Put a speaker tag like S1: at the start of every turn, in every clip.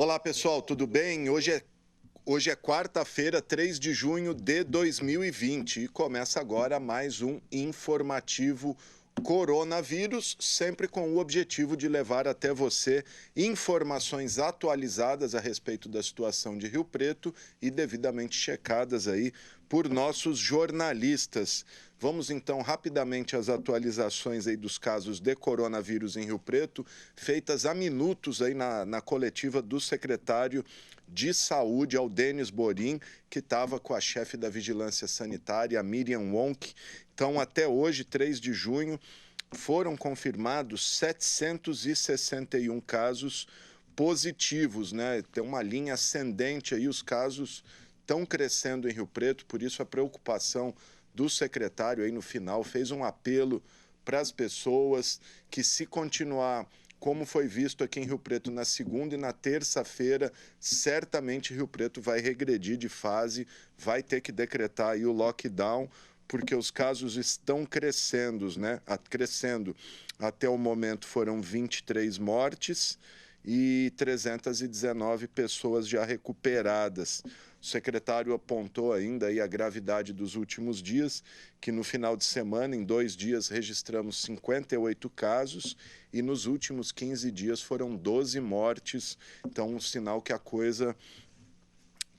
S1: Olá, pessoal, tudo bem? Hoje é quarta-feira, 3 de junho de 2020 e começa agora mais um informativo coronavírus, sempre com o objetivo de levar até você informações atualizadas a respeito da situação de Rio Preto e devidamente checadas aí por nossos jornalistas. Vamos então rapidamente às atualizações aí dos casos de coronavírus em Rio Preto, feitas há minutos aí na coletiva do secretário de Saúde, Aldênis Borim, que estava com a chefe da Vigilância Sanitária, a Miriam Wonck. Então, até hoje, 3 de junho, foram confirmados 761 casos positivos, né? Tem uma linha ascendente aí, os casos estão crescendo em Rio Preto, por isso a preocupação do secretário aí no final fez um apelo para as pessoas que, se continuar como foi visto aqui em Rio Preto na segunda e na terça-feira, certamente Rio Preto vai regredir de fase, vai ter que decretar aí o lockdown, porque os casos estão crescendo, né? Crescendo. Até o momento foram 23 mortes e 319 pessoas já recuperadas. O secretário apontou ainda aí a gravidade dos últimos dias, que no final de semana, em 2 dias, registramos 58 casos e nos últimos 15 dias foram 12 mortes. Então, um sinal que a coisa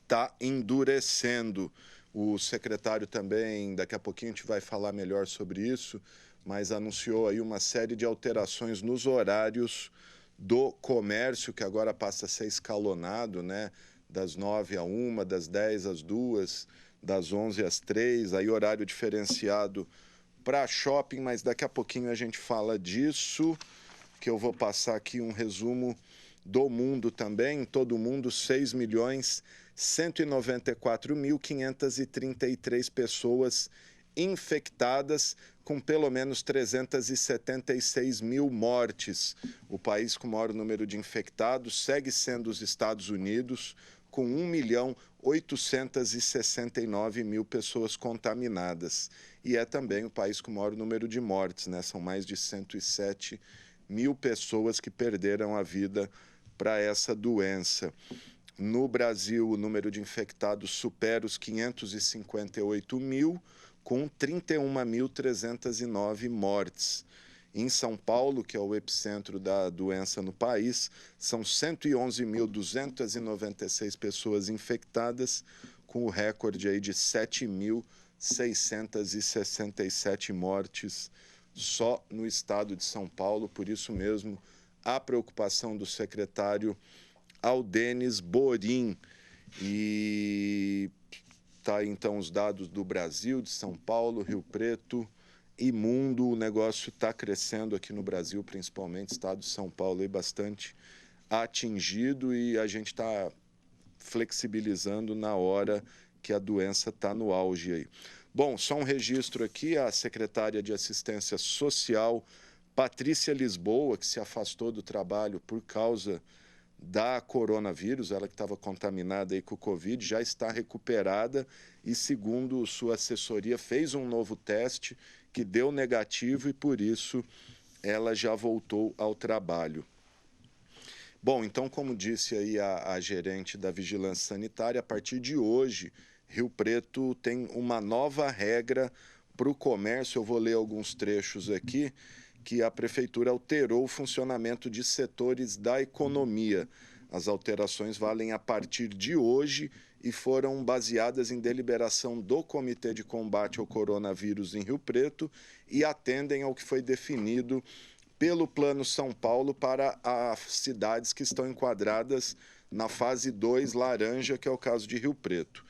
S1: está endurecendo. O secretário também, daqui a pouquinho a gente vai falar melhor sobre isso, mas anunciou aí uma série de alterações nos horários do comércio, que agora passa a ser escalonado, né? Das 9 à 1, das 10 às 2, das 11 às 3, aí horário diferenciado para shopping, mas daqui a pouquinho a gente fala disso, que eu vou passar aqui um resumo do mundo também. Em todo o mundo, 6.194.533 pessoas infectadas, com pelo menos 376 mil mortes. O país com o maior número de infectados segue sendo os Estados Unidos, com 1.869.000 pessoas contaminadas. E é também o país com o maior número de mortes, né? São mais de 107 mil pessoas que perderam a vida para essa doença. No Brasil, o número de infectados supera os 558 mil, com 31.309 mortes. Em São Paulo, que é o epicentro da doença no país, são 111.296 pessoas infectadas, com o recorde aí de 7.667 mortes só no estado de São Paulo. Por isso mesmo, a preocupação do secretário Aldênis Borim. E tá aí, então, os dados do Brasil, de São Paulo, Rio Preto e mundo. O negócio está crescendo aqui no Brasil, principalmente estado de São Paulo, aí bastante atingido, e a gente está flexibilizando na hora que a doença está no auge aí. Bom, só um registro aqui, a secretária de Assistência Social, Patrícia Lisboa, que se afastou do trabalho por causa da coronavírus, ela que estava contaminada aí com o Covid, já está recuperada e, segundo sua assessoria, fez um novo teste que deu negativo e, por isso, ela já voltou ao trabalho. Bom, então, como disse aí a gerente da Vigilância Sanitária, a partir de hoje, Rio Preto tem uma nova regra para o comércio. Eu vou ler alguns trechos aqui, que a Prefeitura alterou o funcionamento de setores da economia. As alterações valem a partir de hoje e foram baseadas em deliberação do Comitê de Combate ao Coronavírus em Rio Preto e atendem ao que foi definido pelo Plano São Paulo para as cidades que estão enquadradas na fase 2 laranja, que é o caso de Rio Preto.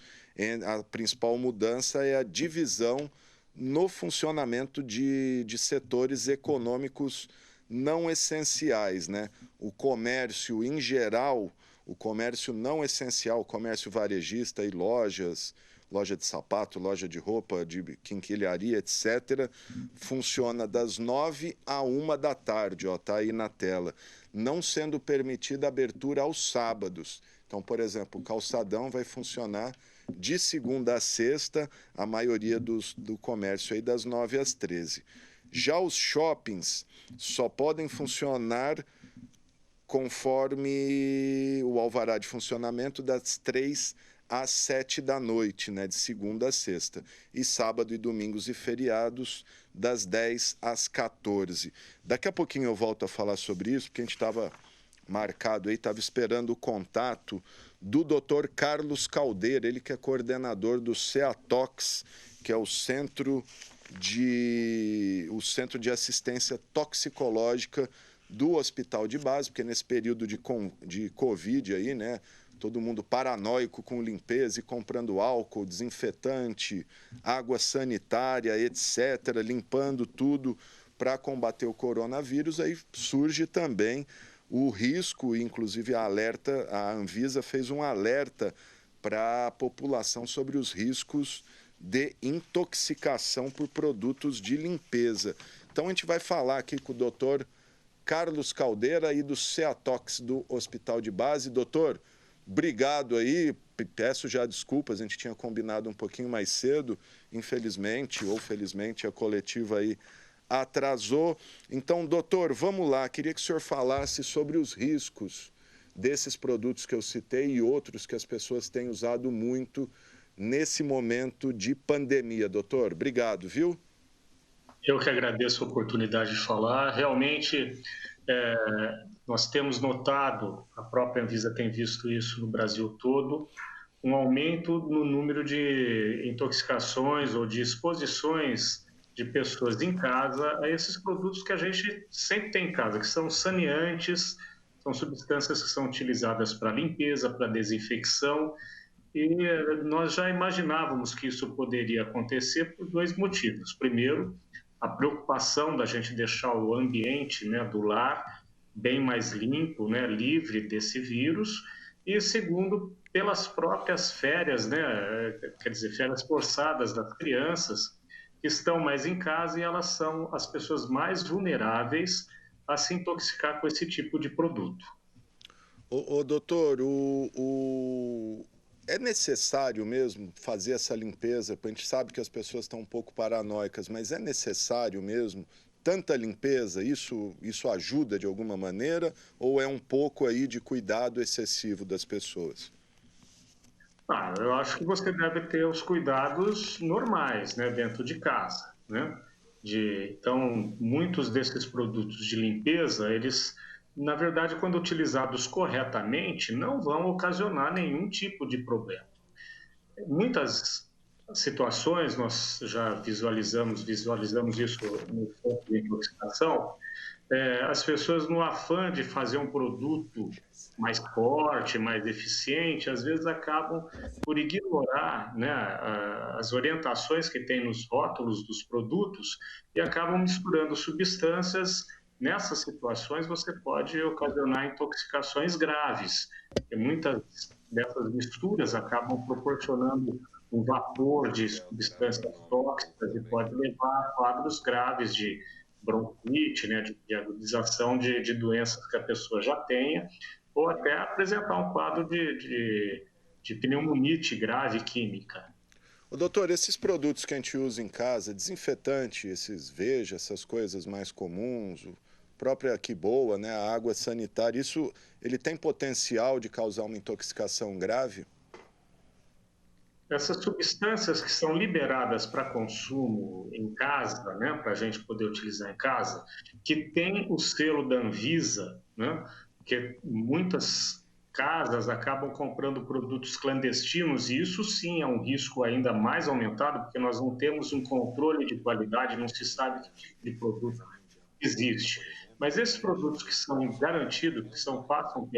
S1: A principal mudança é a divisão no funcionamento de setores econômicos não essenciais, né? O comércio, em geral, o comércio não essencial, o comércio varejista e lojas, loja de sapato, loja de roupa, de quinquilharia, etc., funciona das 9 à 1 da tarde, ó, tá aí na tela, não sendo permitida a abertura aos sábados. Então, por exemplo, o calçadão vai funcionar de segunda a sexta, a maioria do comércio aí das 9 às 13. Já os shoppings só podem funcionar conforme o alvará de funcionamento, das 3 às 7 da noite, né, de segunda a sexta. E sábado e domingos e feriados, das 10 às 14. Daqui a pouquinho eu volto a falar sobre isso, porque a gente estava marcado aí, estava esperando o contato do Dr. Carlos Caldeira, ele que é coordenador do CEATOX, que é o Centro de Assistência Toxicológica do Hospital de Base, porque nesse período de Covid aí, né, todo mundo paranoico com limpeza e comprando álcool, desinfetante, água sanitária, etc., limpando tudo para combater o coronavírus, aí surge também o risco, inclusive a Anvisa fez um alerta para a população sobre os riscos de intoxicação por produtos de limpeza. Então a gente vai falar aqui com o doutor Carlos Caldeira aí do CEATOX do Hospital de Base. Doutor, obrigado aí, peço já desculpas, a gente tinha combinado um pouquinho mais cedo, infelizmente ou felizmente a coletiva aí atrasou. Então, doutor, vamos lá, queria que o senhor falasse sobre os riscos desses produtos que eu citei e outros que as pessoas têm usado muito nesse momento de pandemia. Doutor, obrigado, viu?
S2: Eu que agradeço a oportunidade de falar. Realmente, nós temos notado, a própria Anvisa tem visto isso no Brasil todo, um aumento no número de intoxicações ou de exposições de pessoas em casa a esses produtos que a gente sempre tem em casa, que são saneantes, são substâncias que são utilizadas para limpeza, para desinfecção, e nós já imaginávamos que isso poderia acontecer por dois motivos. Primeiro, a preocupação da gente deixar o ambiente, né, do lar bem mais limpo, né, livre desse vírus, e segundo, pelas próprias férias, né, quer dizer, férias forçadas das crianças, que estão mais em casa e elas são as pessoas mais vulneráveis a se intoxicar com esse tipo de produto.
S1: Doutor, é necessário mesmo fazer essa limpeza? A gente sabe que as pessoas estão um pouco paranoicas, mas é necessário mesmo tanta limpeza? Isso ajuda de alguma maneira ou é um pouco aí de cuidado excessivo das pessoas?
S2: Eu acho que você deve ter os cuidados normais, né, dentro de casa, né? Então, muitos desses produtos de limpeza, eles, na verdade, quando utilizados corretamente, não vão ocasionar nenhum tipo de problema. Muitas situações nós já visualizamos isso no ponto de intoxicação, as pessoas no afã de fazer um produto mais forte, mais eficiente, às vezes acabam por ignorar, né, as orientações que tem nos rótulos dos produtos e acabam misturando substâncias. Nessas situações, você pode ocasionar intoxicações graves. E muitas dessas misturas acabam proporcionando um vapor de substâncias tóxicas e pode levar a quadros graves de bronquite, né, de agudização de doenças que a pessoa já tenha, ou até apresentar um quadro de pneumonite grave química.
S1: Doutor, esses produtos que a gente usa em casa, desinfetante, esses Veja, essas coisas mais comuns, a própria que boa, né, a água sanitária, isso ele tem potencial de causar uma intoxicação grave?
S2: Essas substâncias que são liberadas para consumo em casa, né, para a gente poder utilizar em casa, que tem o selo da Anvisa, né, porque muitas casas acabam comprando produtos clandestinos e isso sim é um risco ainda mais aumentado, porque nós não temos um controle de qualidade, não se sabe que tipo de produto existe. Mas esses produtos que são garantidos, passam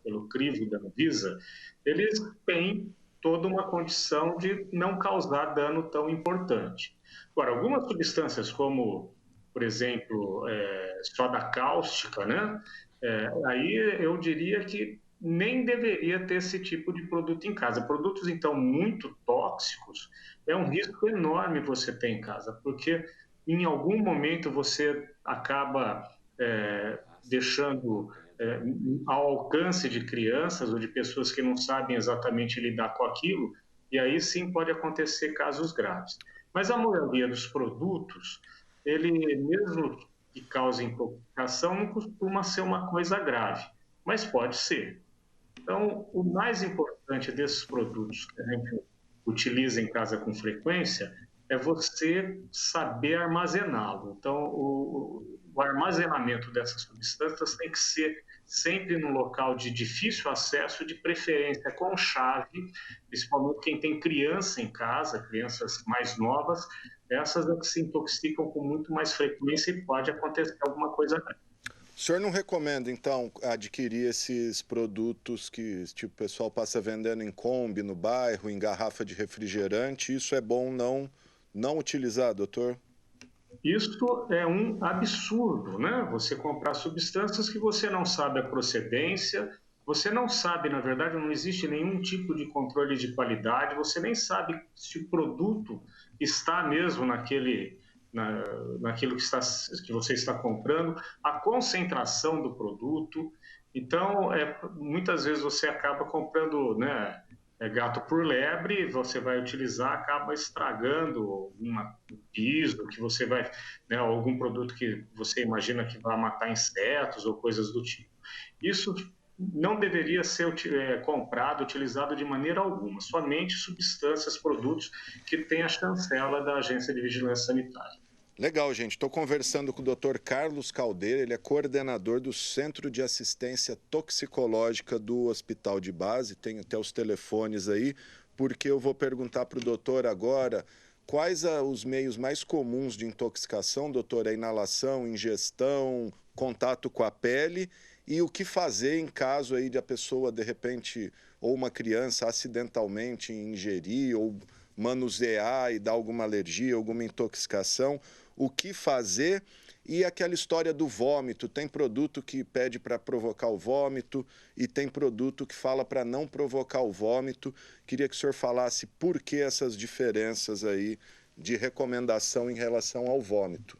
S2: pelo crivo da Anvisa, eles têm toda uma condição de não causar dano tão importante. Agora, algumas substâncias como, por exemplo, soda cáustica, né? Aí eu diria que nem deveria ter esse tipo de produto em casa. Produtos, então, muito tóxicos, é um risco enorme você ter em casa, porque em algum momento você acaba deixando ao alcance de crianças ou de pessoas que não sabem exatamente lidar com aquilo, e aí sim pode acontecer casos graves. Mas a maioria dos produtos, ele mesmo que cause intoxicação, não costuma ser uma coisa grave. mas pode ser. Então, o mais importante desses produtos que a gente utiliza em casa com frequência é você saber armazená-lo. Então, o armazenamento dessas substâncias tem que ser sempre num local de difícil acesso, de preferência com chave, principalmente quem tem criança em casa, crianças mais novas, essas é que se intoxicam com muito mais frequência e pode acontecer alguma coisa grave.
S1: O senhor não recomenda, então, adquirir esses produtos que tipo, o pessoal passa vendendo em Kombi, no bairro, em garrafa de refrigerante? Isso é bom não utilizar, doutor?
S2: Isso é um absurdo, né? Você comprar substâncias que você não sabe a procedência, você não sabe, na verdade, não existe nenhum tipo de controle de qualidade, você nem sabe se o produto está mesmo naquilo que você está comprando, a concentração do produto. Então, muitas vezes você acaba comprando, né, gato por lebre, você vai utilizar, acaba estragando um piso, que você vai, né, algum produto que você imagina que vai matar insetos ou coisas do tipo. Isso não deveria ser comprado, utilizado de maneira alguma, somente substâncias, produtos que têm a chancela da Agência de Vigilância Sanitária.
S1: Legal, gente. Estou conversando com o Dr. Carlos Caldeira, ele é coordenador do Centro de Assistência Toxicológica do Hospital de Base. Tem até os telefones aí, porque eu vou perguntar para o doutor agora quais os meios mais comuns de intoxicação, doutor? A inalação, ingestão, contato com a pele e o que fazer em caso aí de a pessoa, de repente, ou uma criança acidentalmente ingerir ou manusear e dar alguma alergia, alguma intoxicação. O que fazer e aquela história do vômito. Tem produto que pede para provocar o vômito e tem produto que fala para não provocar o vômito. Queria que o senhor falasse por que essas diferenças aí de recomendação em relação ao vômito.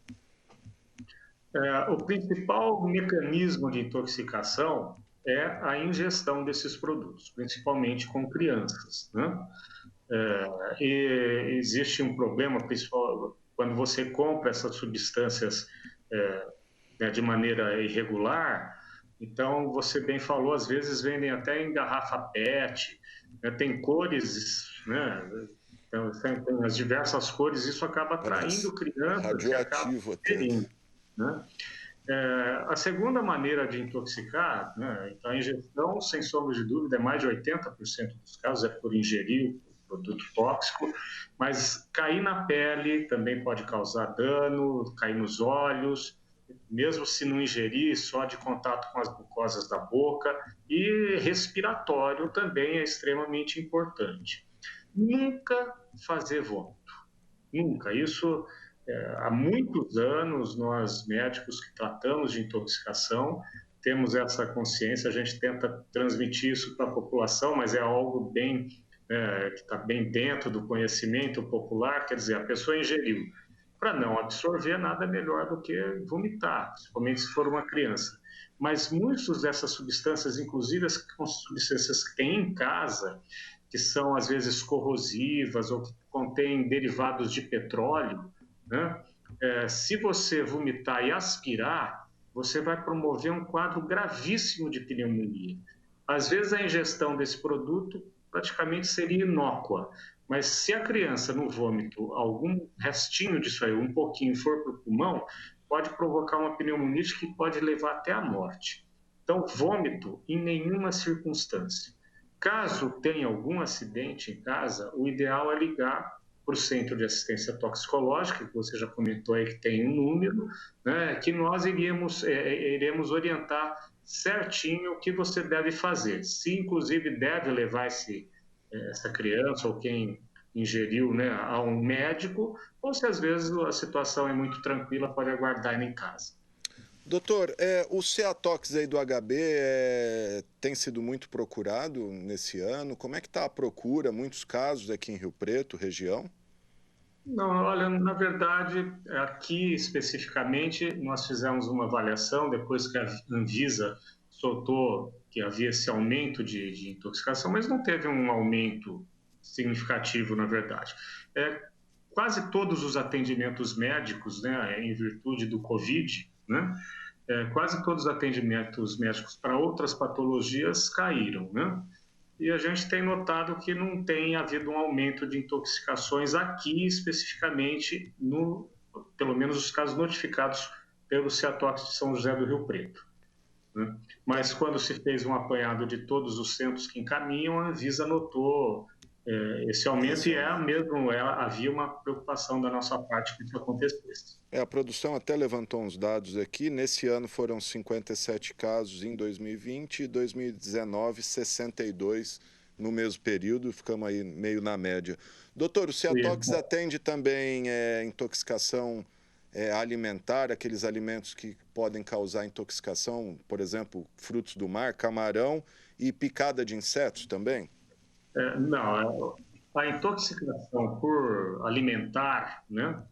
S2: O principal mecanismo de intoxicação é a ingestão desses produtos, principalmente com crianças, né? E existe um problema principal quando você compra essas substâncias de maneira irregular. Então, você bem falou, às vezes vendem até em garrafa PET, né? Tem cores, né? Então, tem as diversas cores, isso acaba atraindo crianças que acabam
S1: Radioativo até.
S2: ingerindo, né? A segunda maneira de intoxicar, né, a ingestão, sem sombra de dúvida, é mais de 80% dos casos é por ingerir produto tóxico, mas cair na pele também pode causar dano, cair nos olhos, mesmo se não ingerir, só de contato com as mucosas da boca, e respiratório também é extremamente importante. Nunca fazer vômito, nunca. Isso, há muitos anos, nós médicos que tratamos de intoxicação, temos essa consciência, a gente tenta transmitir isso para a população, mas é algo bem que está bem dentro do conhecimento popular, quer dizer, a pessoa ingeriu. Para não absorver, nada melhor do que vomitar, principalmente se for uma criança. Mas muitas dessas substâncias, inclusive as substâncias que tem em casa, que são às vezes corrosivas ou que contêm derivados de petróleo, né? Se você vomitar e aspirar, você vai promover um quadro gravíssimo de pneumonia. Às vezes a ingestão desse produto praticamente seria inócua, mas se a criança no vômito, algum restinho disso aí, um pouquinho, for para o pulmão, pode provocar uma pneumonite que pode levar até a morte. Então, vômito em nenhuma circunstância. Caso tenha algum acidente em casa, o ideal é ligar para o Centro de Assistência Toxicológica, que você já comentou aí que tem um número, né, que nós iremos orientar certinho o que você deve fazer. Se, inclusive, deve levar essa criança ou quem ingeriu, né, a um médico, ou se às vezes a situação é muito tranquila, pode aguardar em casa.
S1: Doutor, o Ceatox aí do HB tem sido muito procurado nesse ano. Como é que está a procura? Muitos casos aqui em Rio Preto, região?
S2: Não, olha, na verdade, aqui especificamente, nós fizemos uma avaliação depois que a Anvisa soltou que havia esse aumento de intoxicação, mas não teve um aumento significativo, na verdade. Quase todos os atendimentos médicos, né, em virtude do Covid, né, quase todos os atendimentos médicos para outras patologias caíram, né? E a gente tem notado que não tem havido um aumento de intoxicações aqui, especificamente, pelo menos os casos notificados pelo CEATOX de São José do Rio Preto, né? Mas quando se fez um apanhado de todos os centros que encaminham, a Anvisa notou esse aumento e havia uma preocupação da nossa parte que isso acontecesse.
S1: A produção até levantou uns dados aqui. Nesse ano foram 57 casos em 2020 e 2019, 62 no mesmo período. Ficamos aí meio na média. Doutor, o CEATOX atende também intoxicação alimentar, aqueles alimentos que podem causar intoxicação, por exemplo, frutos do mar, camarão e picada de insetos também?
S2: Não, a intoxicação por alimentar, né,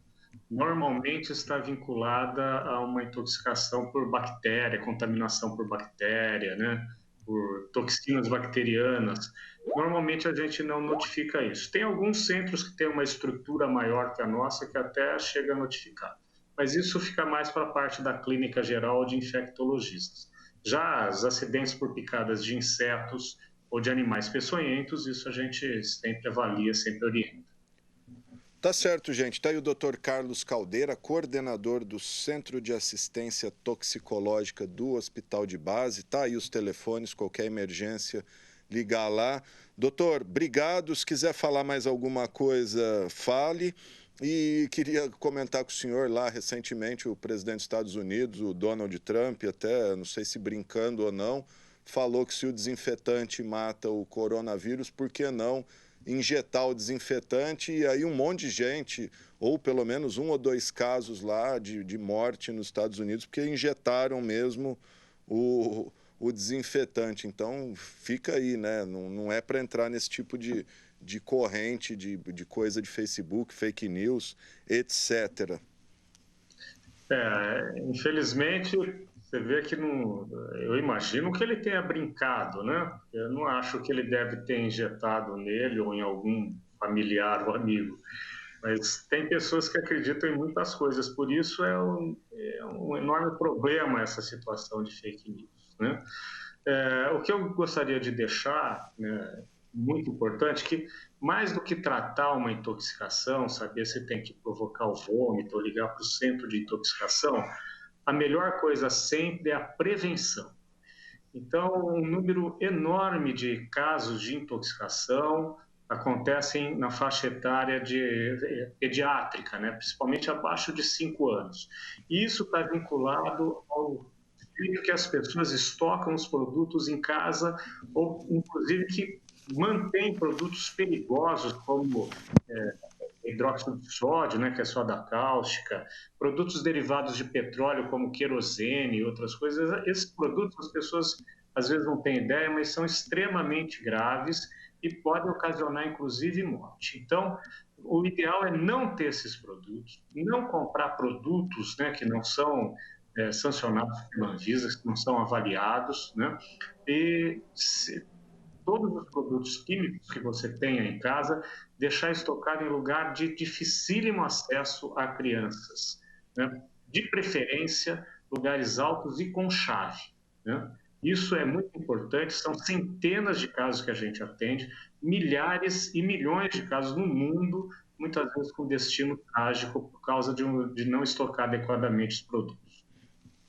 S2: normalmente está vinculada a uma intoxicação por bactéria, contaminação por bactéria, né, por toxinas bacterianas. Normalmente a gente não notifica isso. Tem alguns centros que têm uma estrutura maior que a nossa que até chega a notificar, mas isso fica mais para a parte da clínica geral de infectologistas. Já os acidentes por picadas de insetos ou de animais peçonhentos, isso a gente sempre avalia, sempre orienta.
S1: Tá certo, gente. Tá aí o Dr. Carlos Caldeira, coordenador do Centro de Assistência Toxicológica do Hospital de Base. Tá aí os telefones, qualquer emergência, ligar lá. Doutor, obrigado. Se quiser falar mais alguma coisa, fale. E queria comentar com o senhor lá, recentemente, o presidente dos Estados Unidos, o Donald Trump, até, não sei se brincando ou não, falou que se o desinfetante mata o coronavírus, por que não injetar o desinfetante? E aí um monte de gente, ou pelo menos 1 ou 2 casos lá de morte nos Estados Unidos, porque injetaram mesmo o desinfetante. Então fica aí, né? Não é para entrar nesse tipo de corrente, de coisa de Facebook, fake news, etc.
S2: Infelizmente, você vê que não, eu imagino que ele tenha brincado, né? Eu não acho que ele deve ter injetado nele ou em algum familiar ou amigo. Mas tem pessoas que acreditam em muitas coisas, por isso é um enorme problema essa situação de fake news, né? O que eu gostaria de deixar, né, muito importante, que mais do que tratar uma intoxicação, saber se tem que provocar o vômito ou ligar para o centro de intoxicação, a melhor coisa sempre é a prevenção. Então, um número enorme de casos de intoxicação acontecem na faixa etária pediátrica, né? Principalmente abaixo de 5 anos. E isso está vinculado ao jeito que as pessoas estocam os produtos em casa, ou inclusive que mantêm produtos perigosos, como hidróxido de sódio, né, que é soda cáustica, produtos derivados de petróleo, como querosene e outras coisas. Esses produtos as pessoas às vezes não têm ideia, mas são extremamente graves e podem ocasionar, inclusive, morte. Então, o ideal é não ter esses produtos, não comprar produtos, né, que não são sancionados pela Anvisa, que não são avaliados, né? E todos os produtos químicos que você tenha em casa, deixar estocado em lugar de dificílimo acesso a crianças, né? De preferência, lugares altos e com chave, né? Isso é muito importante, são centenas de casos que a gente atende, milhares e milhões de casos no mundo, muitas vezes com destino trágico por causa de não estocar adequadamente os produtos.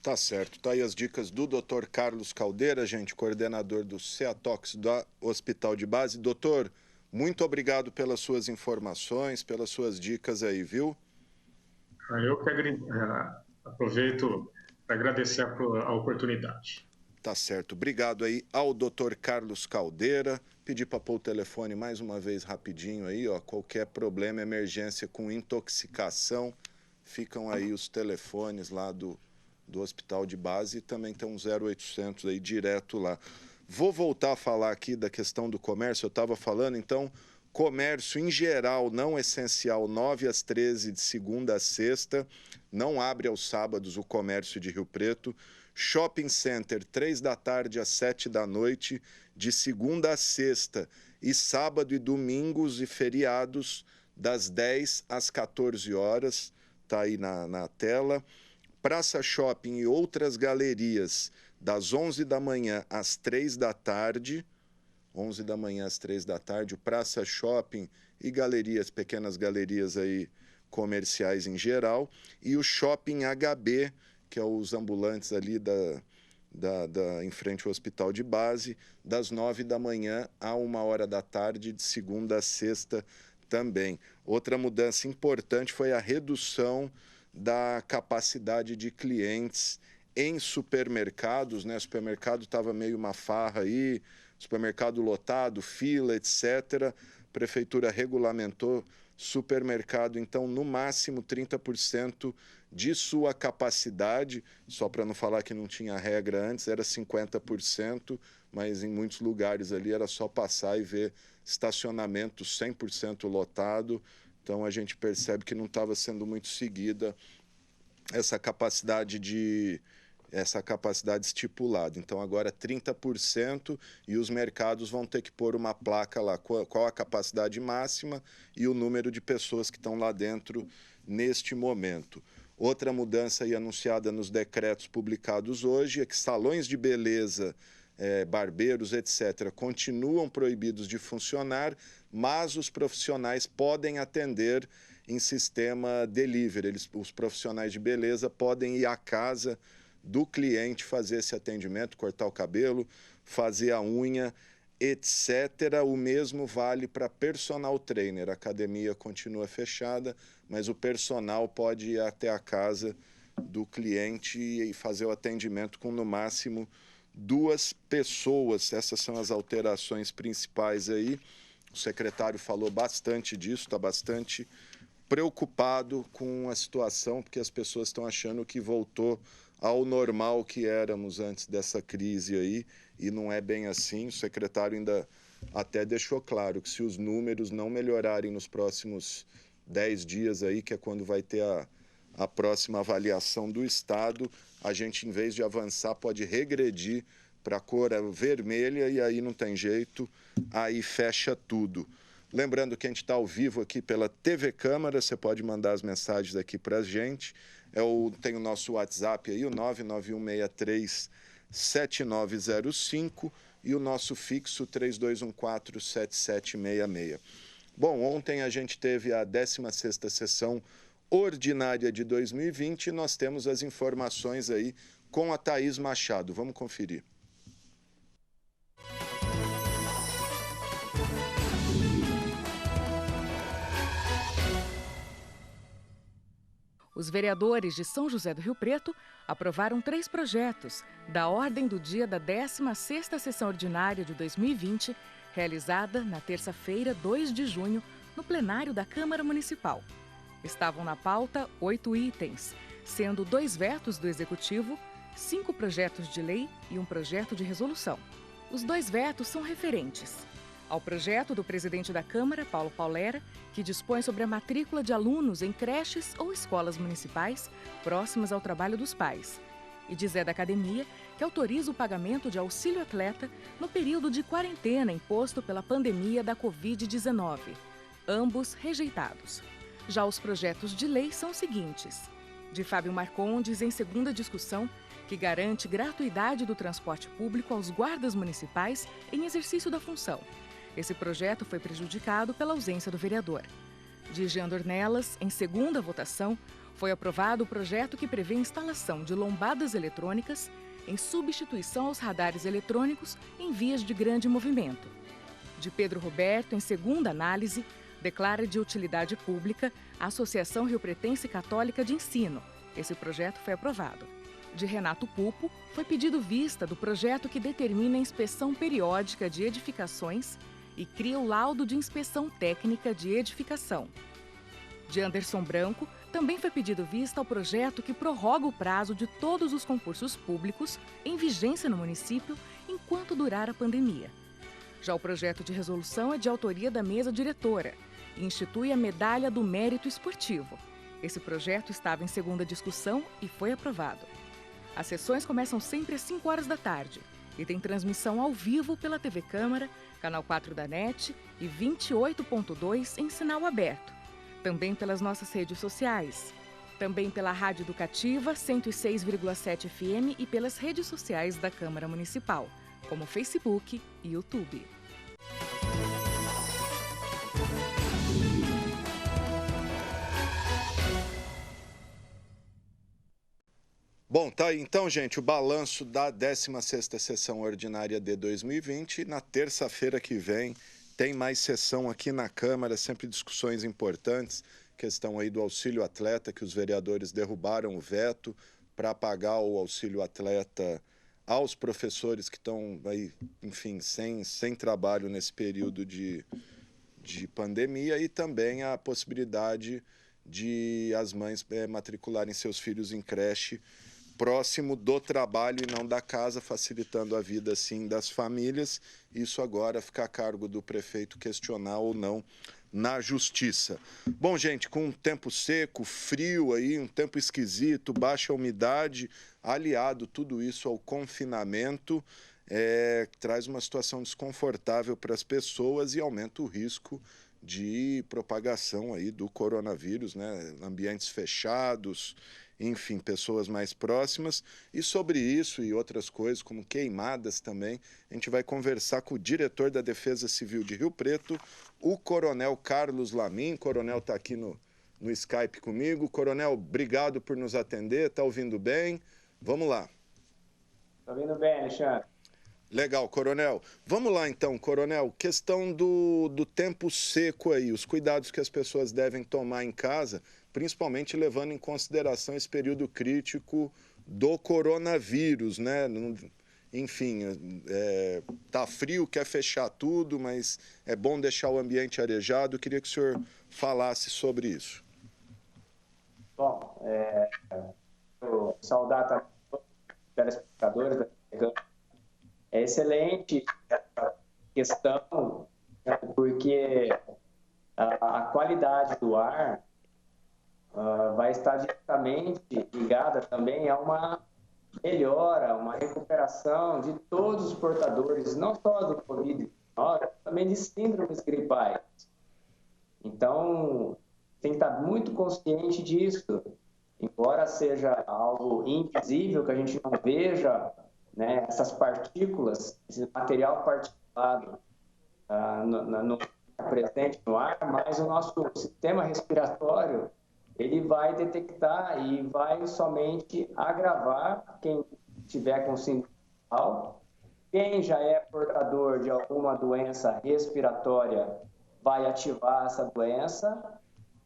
S1: Tá certo. Tá aí as dicas do Dr. Carlos Caldeira, gente, coordenador do CEATOX do Hospital de Base. Doutor, muito obrigado pelas suas informações, pelas suas dicas aí, viu?
S2: Eu que aproveito para agradecer a oportunidade.
S1: Tá certo. Obrigado aí ao Dr. Carlos Caldeira. Pedir para pôr o telefone mais uma vez rapidinho aí, ó. Qualquer problema, emergência com intoxicação, ficam aí os telefones lá do Hospital de Base, e também tem um 0800 aí direto lá. Vou voltar a falar aqui da questão do comércio, eu estava falando, então, comércio em geral não essencial, 9 às 13, de segunda a sexta, não abre aos sábados o comércio de Rio Preto. Shopping Center, 3 da tarde às 7 da noite, de segunda a sexta, e sábado e domingos e feriados, das 10 às 14 horas, tá aí na tela. Praça Shopping e outras galerias, das 11 da manhã às 3 da tarde, 11 da manhã às 3 da tarde, o Praça Shopping e galerias, pequenas galerias aí comerciais em geral, e o Shopping HB, que é os ambulantes ali em frente ao hospital de base, das 9 da manhã a 1 da tarde, de segunda a sexta também. Outra mudança importante foi a redução da capacidade de clientes em supermercados, né? O supermercado estava meio uma farra aí, supermercado lotado, fila, etc. A prefeitura regulamentou supermercado, então, no máximo 30% de sua capacidade, só para não falar que não tinha regra antes, era 50%, mas em muitos lugares ali era só passar e ver estacionamento 100% lotado. Então, a gente percebe que não estava sendo muito seguida essa capacidade estipulada. Então, agora 30% e os mercados vão ter que pôr uma placa lá, qual a capacidade máxima e o número de pessoas que estão lá dentro neste momento. Outra mudança aí anunciada nos decretos publicados hoje é que salões de beleza, barbeiros, etc., continuam proibidos de funcionar, mas os profissionais podem atender em sistema delivery. Os profissionais de beleza podem ir à casa do cliente fazer esse atendimento, cortar o cabelo, fazer a unha, etc. O mesmo vale para personal trainer. A academia continua fechada, mas o personal pode ir até a casa do cliente e fazer o atendimento com, no máximo, 2 pessoas. Essas são as alterações principais aí. O secretário falou bastante disso, está bastante preocupado com a situação, porque as pessoas estão achando que voltou ao normal que éramos antes dessa crise aí, e não é bem assim. O secretário ainda até deixou claro que se os números não melhorarem nos próximos 10 dias aí, que é quando vai ter a próxima avaliação do Estado, a gente, em vez de avançar, pode regredir para a cor vermelha, e aí não tem jeito, aí fecha tudo. Lembrando que a gente está ao vivo aqui pela TV Câmara, você pode mandar as mensagens aqui para a gente. Tem o nosso WhatsApp aí, o 991637905, e o nosso fixo 32147766. Bom, ontem a gente teve a 16ª sessão ordinária de 2020 e nós temos as informações aí com a Thaís Machado. Vamos conferir.
S3: Os vereadores de São José do Rio Preto aprovaram 3 projetos da ordem do dia da 16ª sessão ordinária de 2020, realizada na terça-feira, 2 de junho, no plenário da Câmara Municipal. Estavam na pauta 8 itens, sendo 2 vetos do Executivo, 5 projetos de lei e um projeto de resolução. Os 2 vetos são referentes ao projeto do presidente da Câmara, Paulo Paulera, que dispõe sobre a matrícula de alunos em creches ou escolas municipais próximas ao trabalho dos pais, e de Zé da Academia, que autoriza o pagamento de auxílio atleta no período de quarentena imposto pela pandemia da Covid-19, ambos rejeitados. Já os projetos de lei são os seguintes: de Fábio Marcondes, em segunda discussão, que garante gratuidade do transporte público aos guardas municipais em exercício da função. Esse projeto foi prejudicado pela ausência do vereador. De Jean Dornelas, em segunda votação, foi aprovado o projeto que prevê a instalação de lombadas eletrônicas em substituição aos radares eletrônicos em vias de grande movimento. De Pedro Roberto, em segunda análise, declara de utilidade pública a Associação Rio-Pretense Católica de Ensino. Esse projeto foi aprovado. De Renato Pupo, foi pedido vista do projeto que determina a inspeção periódica de edificações e cria o laudo de inspeção técnica de edificação. De Anderson Branco, também foi pedido vista ao projeto que prorroga o prazo de todos os concursos públicos em vigência no município enquanto durar a pandemia. Já o projeto de resolução é de autoria da mesa diretora e institui a Medalha do Mérito Esportivo. Esse projeto estava em segunda discussão e foi aprovado. As sessões começam sempre às 5 horas da tarde e tem transmissão ao vivo pela TV Câmara, Canal 4 da NET e 28.2 em sinal aberto. Também pelas nossas redes sociais. Também pela Rádio Educativa 106,7 FM e pelas redes sociais da Câmara Municipal, como Facebook e YouTube.
S1: Bom, tá aí então, gente, o balanço da 16ª sessão ordinária de 2020. Na terça-feira que vem tem mais sessão aqui na Câmara, sempre discussões importantes, questão aí do auxílio atleta, que os vereadores derrubaram o veto para pagar o auxílio atleta aos professores que estão aí, enfim, sem trabalho nesse período de pandemia, e também a possibilidade de as mães matricularem seus filhos em creche próximo do trabalho e não da casa, facilitando a vida, assim, das famílias. Isso agora fica a cargo do prefeito questionar ou não na justiça. Bom, gente, com um tempo seco, frio aí, um tempo esquisito, baixa umidade, aliado tudo isso ao confinamento, traz uma situação desconfortável para as pessoas e aumenta o risco de propagação aí do coronavírus, né? Ambientes fechados, enfim, pessoas mais próximas. E sobre isso e outras coisas, como queimadas também, a gente vai conversar com o diretor da Defesa Civil de Rio Preto, o Coronel Carlos Lamin. O coronel está aqui no Skype comigo. Coronel, obrigado por nos atender. Está ouvindo bem? Vamos lá.
S4: Está ouvindo bem, Alexandre.
S1: Legal, coronel. Vamos lá então, coronel. Questão do tempo seco aí, os cuidados que as pessoas devem tomar em casa, principalmente levando em consideração esse período crítico do coronavírus, né? Enfim, tá frio, quer fechar tudo, mas é bom deixar o ambiente arejado. Eu queria que o senhor falasse sobre isso.
S4: Bom, eu saudar também os telespectadores da TV. É excelente essa questão, porque a qualidade do ar vai estar diretamente ligada também a uma melhora, uma recuperação de todos os portadores, não só do Covid-19, mas também de síndromes gripais. Então, tem que estar muito consciente disso, embora seja algo invisível, que a gente não veja, né, essas partículas, esse material particulado presente no ar, mas o nosso sistema respiratório, ele vai detectar e vai somente agravar quem tiver com síndrome gripal. Quem já é portador de alguma doença respiratória vai ativar essa doença,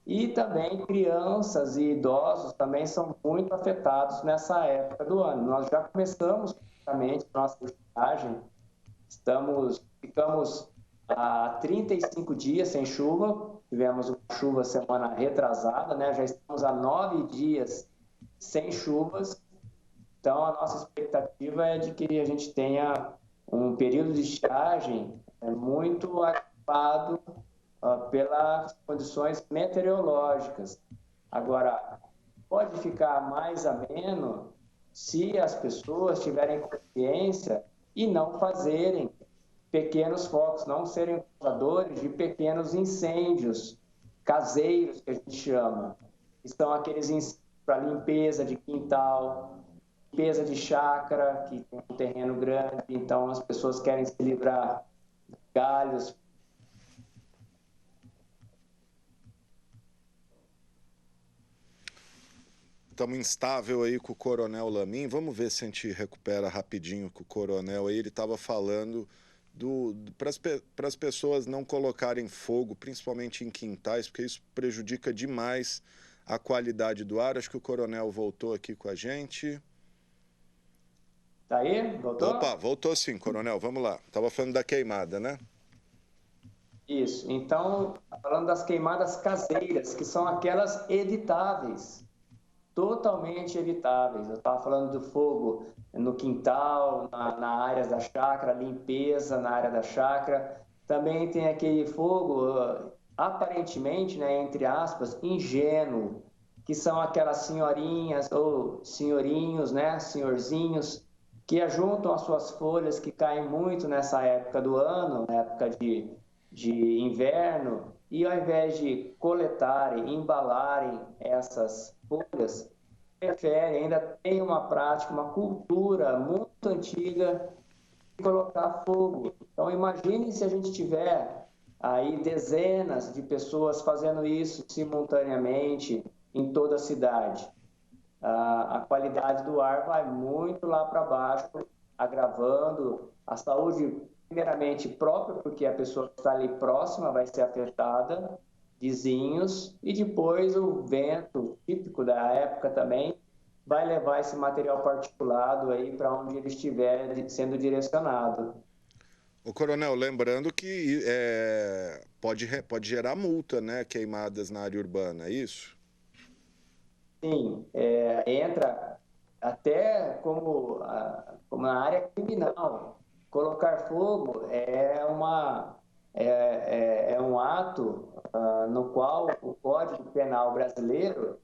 S4: e também crianças e idosos também são muito afetados nessa época do ano. Nós já começamos nossa estiagem, ficamos há 35 dias sem chuva, tivemos uma chuva semana retrasada, né? Já estamos há 9 dias sem chuvas, então a nossa expectativa é de que a gente tenha um período de estiagem muito agravado pelas condições meteorológicas. Agora, pode ficar mais ameno se as pessoas tiverem consciência e não fazerem pequenos focos, não serem causadores de pequenos incêndios caseiros, que a gente chama, que são aqueles incêndios para limpeza de quintal, limpeza de chácara, que tem um terreno grande, então as pessoas querem se livrar de galhos.
S1: Estamos instável aí com o Coronel Lamin. Vamos ver se a gente recupera rapidinho com o Coronel aí. Ele estava falando para as pessoas não colocarem fogo, principalmente em quintais, porque isso prejudica demais a qualidade do ar. Acho que o Coronel voltou aqui com a gente.
S4: Tá aí? Voltou?
S1: Opa, voltou sim, Coronel. Vamos lá. Estava falando da queimada, né?
S4: Isso. Então, falando das queimadas caseiras, que são aquelas evitáveis. Totalmente evitáveis. Eu estava falando do fogo no quintal, na área da chácara, limpeza na área da chácara. Também tem aquele fogo, aparentemente, né, entre aspas, ingênuo, que são aquelas senhorinhas ou senhorinhos, né, senhorzinhos, que ajuntam as suas folhas, que caem muito nessa época do ano, na época de inverno, e ao invés de coletarem, embalarem essas folhas, preferem, ainda tem uma prática, uma cultura muito antiga de colocar fogo. Então imagine se a gente tiver aí dezenas de pessoas fazendo isso simultaneamente em toda a cidade. A qualidade do ar vai muito lá para baixo, agravando a saúde, primeiramente própria, porque a pessoa que está ali próxima vai ser afetada, vizinhos, e depois o vento, típico da época também, vai levar esse material particulado aí para onde ele estiver sendo direcionado.
S1: Ô, Coronel, lembrando que pode gerar multa, né? Queimadas na área urbana, é isso?
S4: Sim, entra até como na área criminal. Colocar fogo é um ato no qual o Código Penal brasileiro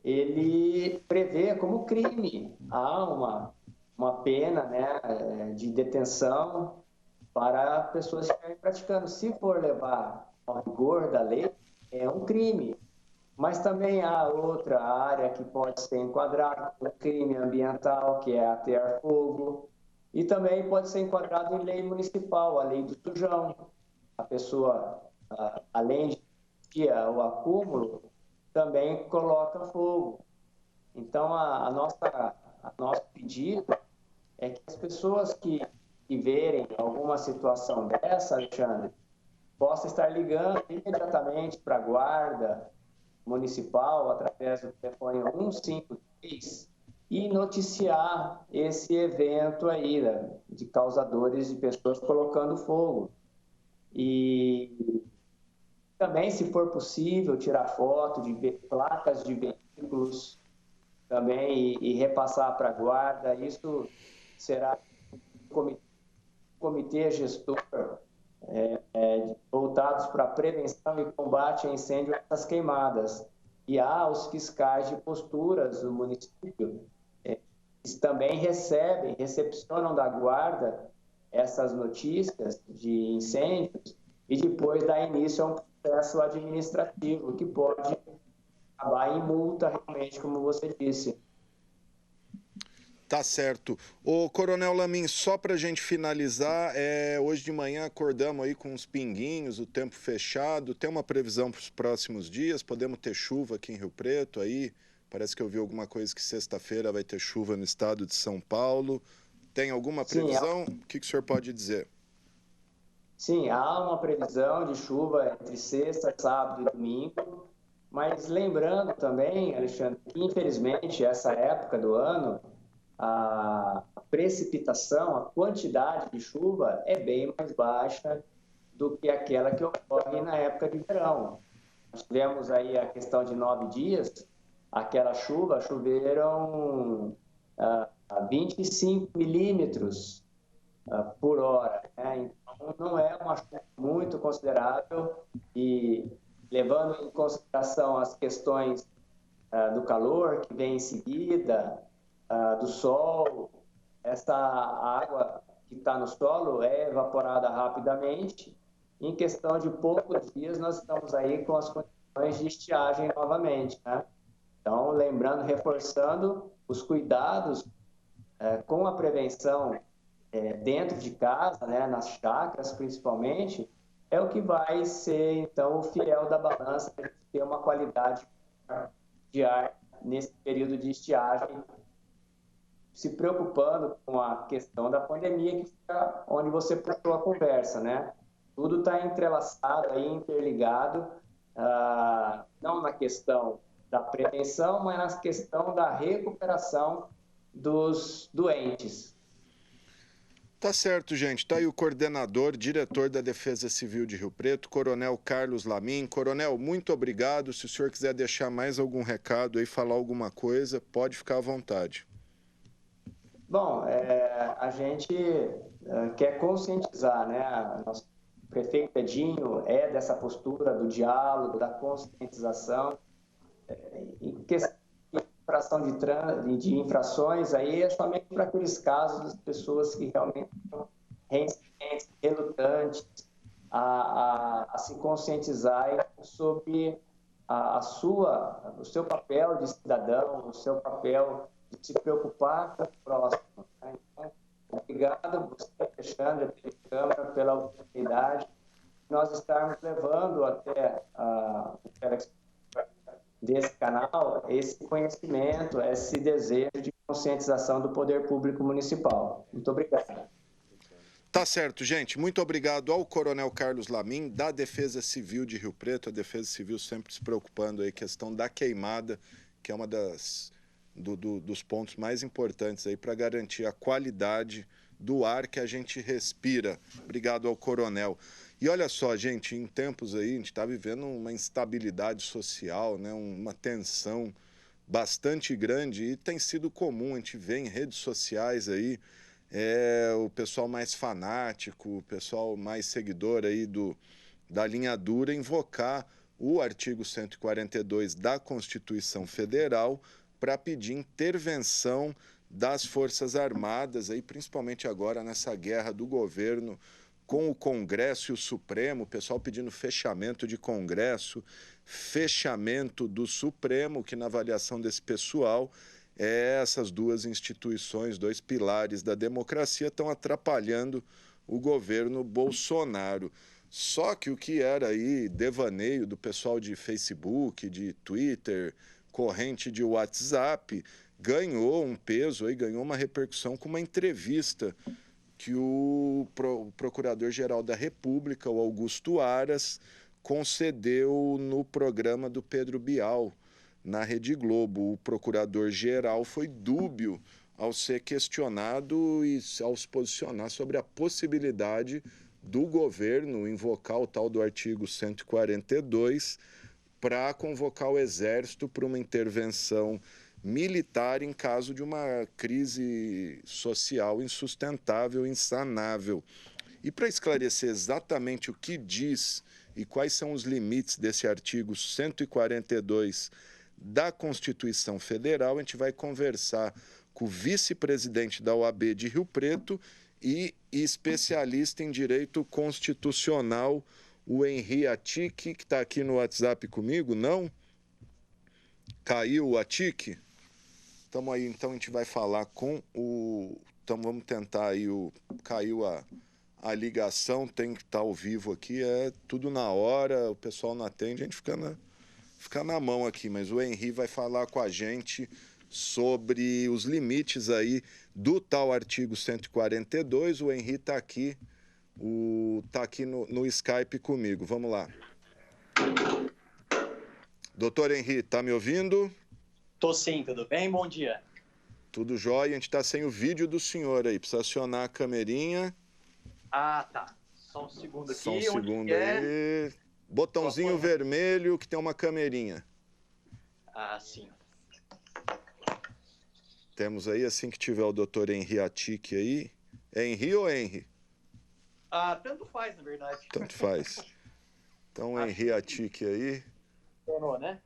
S4: ele prevê como crime. Há uma pena, né, de detenção para pessoas que estão praticando. Se for levar ao rigor da lei, é um crime. Mas também há outra área que pode ser enquadrada como crime ambiental, que é atear fogo, e também pode ser enquadrado em lei municipal, a lei do sujão. A pessoa, além de o acúmulo, também coloca fogo. Então, nosso pedido é que as pessoas que verem alguma situação dessa, Alexandre, possam estar ligando imediatamente para a guarda municipal, através do telefone 153, e noticiar esse evento aí, né, de causadores de pessoas colocando fogo. E também, se for possível, tirar foto de placas de veículos também e repassar para a guarda. Isso será comitê gestor voltados para a prevenção e combate a incêndio das queimadas. E há os fiscais de posturas do município, que também recepcionam da guarda essas notícias de incêndios e depois dá início a um processo administrativo que pode acabar em multa, realmente, como você disse.
S1: Tá certo. Ô, Coronel Lamin, só para a gente finalizar, hoje de manhã acordamos aí com uns pinguinhos, o tempo fechado. Tem uma previsão para os próximos dias? Podemos ter chuva aqui em Rio Preto aí? Parece que eu vi alguma coisa que sexta-feira vai ter chuva no estado de São Paulo. Tem alguma previsão? O que o senhor pode dizer?
S4: Sim, há uma previsão de chuva entre sexta, sábado e domingo. Mas lembrando também, Alexandre, que infelizmente essa época do ano, a precipitação, a quantidade de chuva é bem mais baixa do que aquela que ocorre na época de verão. Nós tivemos aí a questão de 9 dias, aquela chuva, choveram 25 milímetros por hora, né? Então não é uma chuva muito considerável e levando em consideração as questões do calor que vem em seguida, do sol, essa água que está no solo é evaporada rapidamente. Em questão de poucos dias, nós estamos aí com as condições de estiagem novamente, né? Então, lembrando, reforçando os cuidados com a prevenção dentro de casa, né, nas chácaras principalmente, é o que vai ser, então, o fiel da balança para ter uma qualidade de ar nesse período de estiagem, se preocupando com a questão da pandemia, que fica onde você puxou a conversa, né? Tudo está entrelaçado, aí, interligado, não na questão da prevenção, mas na questão da recuperação dos doentes.
S1: Tá certo, gente. Tá aí o coordenador, diretor da Defesa Civil de Rio Preto, Coronel Carlos Lamin. Coronel, muito obrigado. Se o senhor quiser deixar mais algum recado aí, falar alguma coisa, pode ficar à vontade.
S4: Bom, a gente quer conscientizar, né? Nosso prefeito Edinho é dessa postura do diálogo, da conscientização. Em questão de infração de infrações, aí é somente para aqueles casos das pessoas que realmente são resistentes, relutantes a se conscientizar sobre o seu papel de cidadão, o seu papel de se preocupar com o próximo. Né? Então, obrigado, você, Alexandre, Câmara, pela oportunidade de nós estarmos levando até o desse canal esse conhecimento, esse desejo de conscientização do poder público municipal. Muito obrigado.
S1: Tá certo, gente. Muito obrigado ao Coronel Carlos Lamin, da Defesa Civil de Rio Preto. A Defesa Civil sempre se preocupando aí com a questão da queimada, que é uma dos pontos mais importantes aí para garantir a qualidade do ar que a gente respira. Obrigado ao Coronel. E olha só, gente, em tempos aí, a gente está vivendo uma instabilidade social, né, uma tensão bastante grande, e tem sido comum, a gente vê em redes sociais aí, o pessoal mais fanático, o pessoal mais seguidor aí da linha dura, invocar o artigo 142 da Constituição Federal para pedir intervenção das Forças Armadas, aí, principalmente agora nessa guerra do governo com o Congresso e o Supremo, o pessoal pedindo fechamento de Congresso, fechamento do Supremo, que na avaliação desse pessoal, essas duas instituições, dois pilares da democracia, estão atrapalhando o governo Bolsonaro. Só que o que era aí devaneio do pessoal de Facebook, de Twitter, corrente de WhatsApp, ganhou um peso, aí, ganhou uma repercussão com uma entrevista que o Procurador-Geral da República, o Augusto Aras, concedeu no programa do Pedro Bial, na Rede Globo. O Procurador-Geral foi dúbio ao ser questionado e ao se posicionar sobre a possibilidade do governo invocar o tal do artigo 142 para convocar o Exército para uma intervenção militar em caso de uma crise social insustentável, insanável. E para esclarecer exatamente o que diz e quais são os limites desse artigo 142 da Constituição Federal, a gente vai conversar com o vice-presidente da OAB de Rio Preto e especialista em direito constitucional, o Henri Atique, que está aqui no WhatsApp comigo, não? Caiu o Atique? Estamos aí, então a gente vai falar com o... Então vamos tentar aí, caiu a ligação, tem que estar ao vivo aqui, é tudo na hora, o pessoal não atende, a gente fica na mão aqui, mas o Henri vai falar com a gente sobre os limites aí do tal artigo 142, o Henri está aqui, tá aqui no Skype comigo, vamos lá. Doutor Henri, está me ouvindo?
S5: Tô sim, tudo bem? Bom dia.
S1: Tudo jóia, a gente está sem o vídeo do senhor aí, precisa acionar a camerinha.
S5: Ah, tá. Só um segundo aqui.
S1: Só um segundo aí. Botãozinho vermelho que tem uma camerinha.
S5: Ah, sim.
S1: Temos aí, assim que tiver o doutor Henri Atique aí. É Henri ou Henri?
S5: Ah, tanto faz, na verdade.
S1: Tanto faz. Então, Henri Atique aí.
S5: Tornou, né?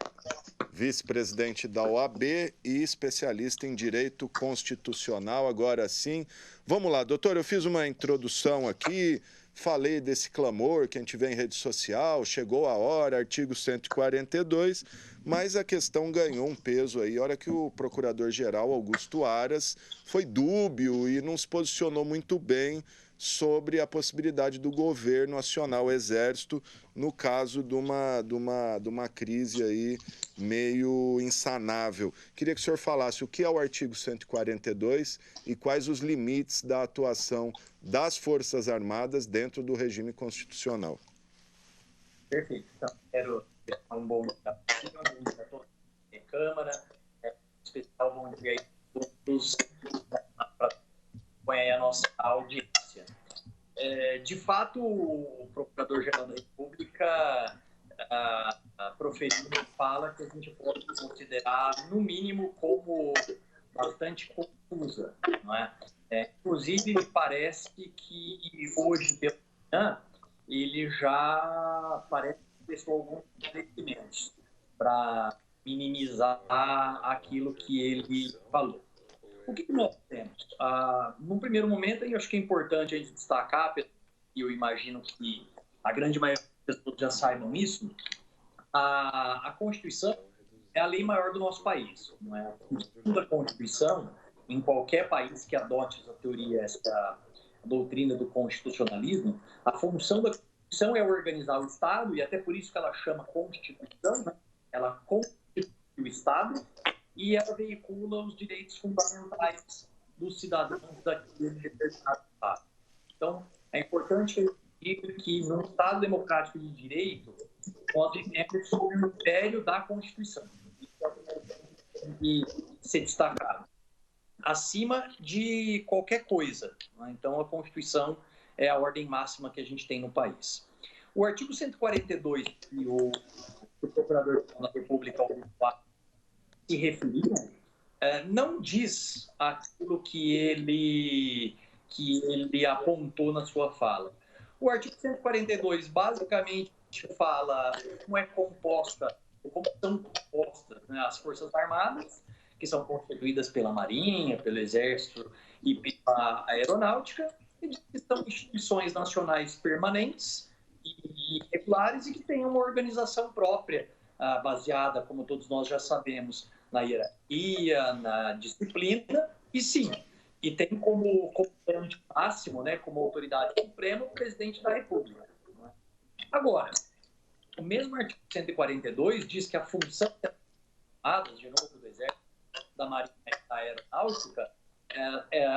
S1: Vice-presidente da OAB e especialista em direito constitucional. Agora sim. Vamos lá, doutor, eu fiz uma introdução aqui, falei desse clamor que a gente vê em rede social, chegou a hora, artigo 142, mas a questão ganhou um peso aí, a hora que o procurador-geral Augusto Aras foi dúbio e não se posicionou muito bem sobre a possibilidade do governo acionar o Exército no caso de uma crise aí meio insanável. Queria que o senhor falasse o que é o artigo 142 e quais os limites da atuação das Forças Armadas dentro do regime constitucional.
S5: Perfeito. Então, quero dar um bom dia para toda a Câmara, especial bom dia aí a todos para acompanhar a nossa audiência. De fato, o Procurador-Geral da República proferiu uma fala que a gente pode considerar, no mínimo, como bastante confusa, não é? Inclusive, me parece que hoje, pela manhã, ele já parece que prestou alguns esclarecimentos para minimizar aquilo que ele falou. O que nós temos? Num primeiro momento, eu acho que é importante a gente destacar, e eu imagino que a grande maioria das pessoas já saibam isso, a Constituição é a lei maior do nosso país. Não é? A função da Constituição, em qualquer país que adote essa teoria, essa doutrina do constitucionalismo, a função da Constituição é organizar o Estado, e até por isso que ela chama Constituição, né? Ela constitui o Estado e ela veicula os direitos fundamentais dos cidadãos daquele determinado Estado. Então, é importante que no Estado democrático de direito nós vivemos sob o império da Constituição. Isso é o que tem que ser destacado. Acima de qualquer coisa. Né? Então, a Constituição é a ordem máxima que a gente tem no país. O artigo 142, que o Procurador-Geral da República se referiu, não diz aquilo que ele apontou na sua fala. O artigo 142 basicamente fala como é composta, como são compostas, né, as Forças Armadas, que são constituídas pela Marinha, pelo Exército e pela Aeronáutica, e que são instituições nacionais permanentes e regulares e que têm uma organização própria, baseada, como todos nós já sabemos, na hierarquia, na disciplina, e sim, e tem como comandante máximo, né, como autoridade suprema, o presidente da República. Agora, o mesmo artigo 142 diz que a função de novo do Exército, da Marinha e da Aeronáutica,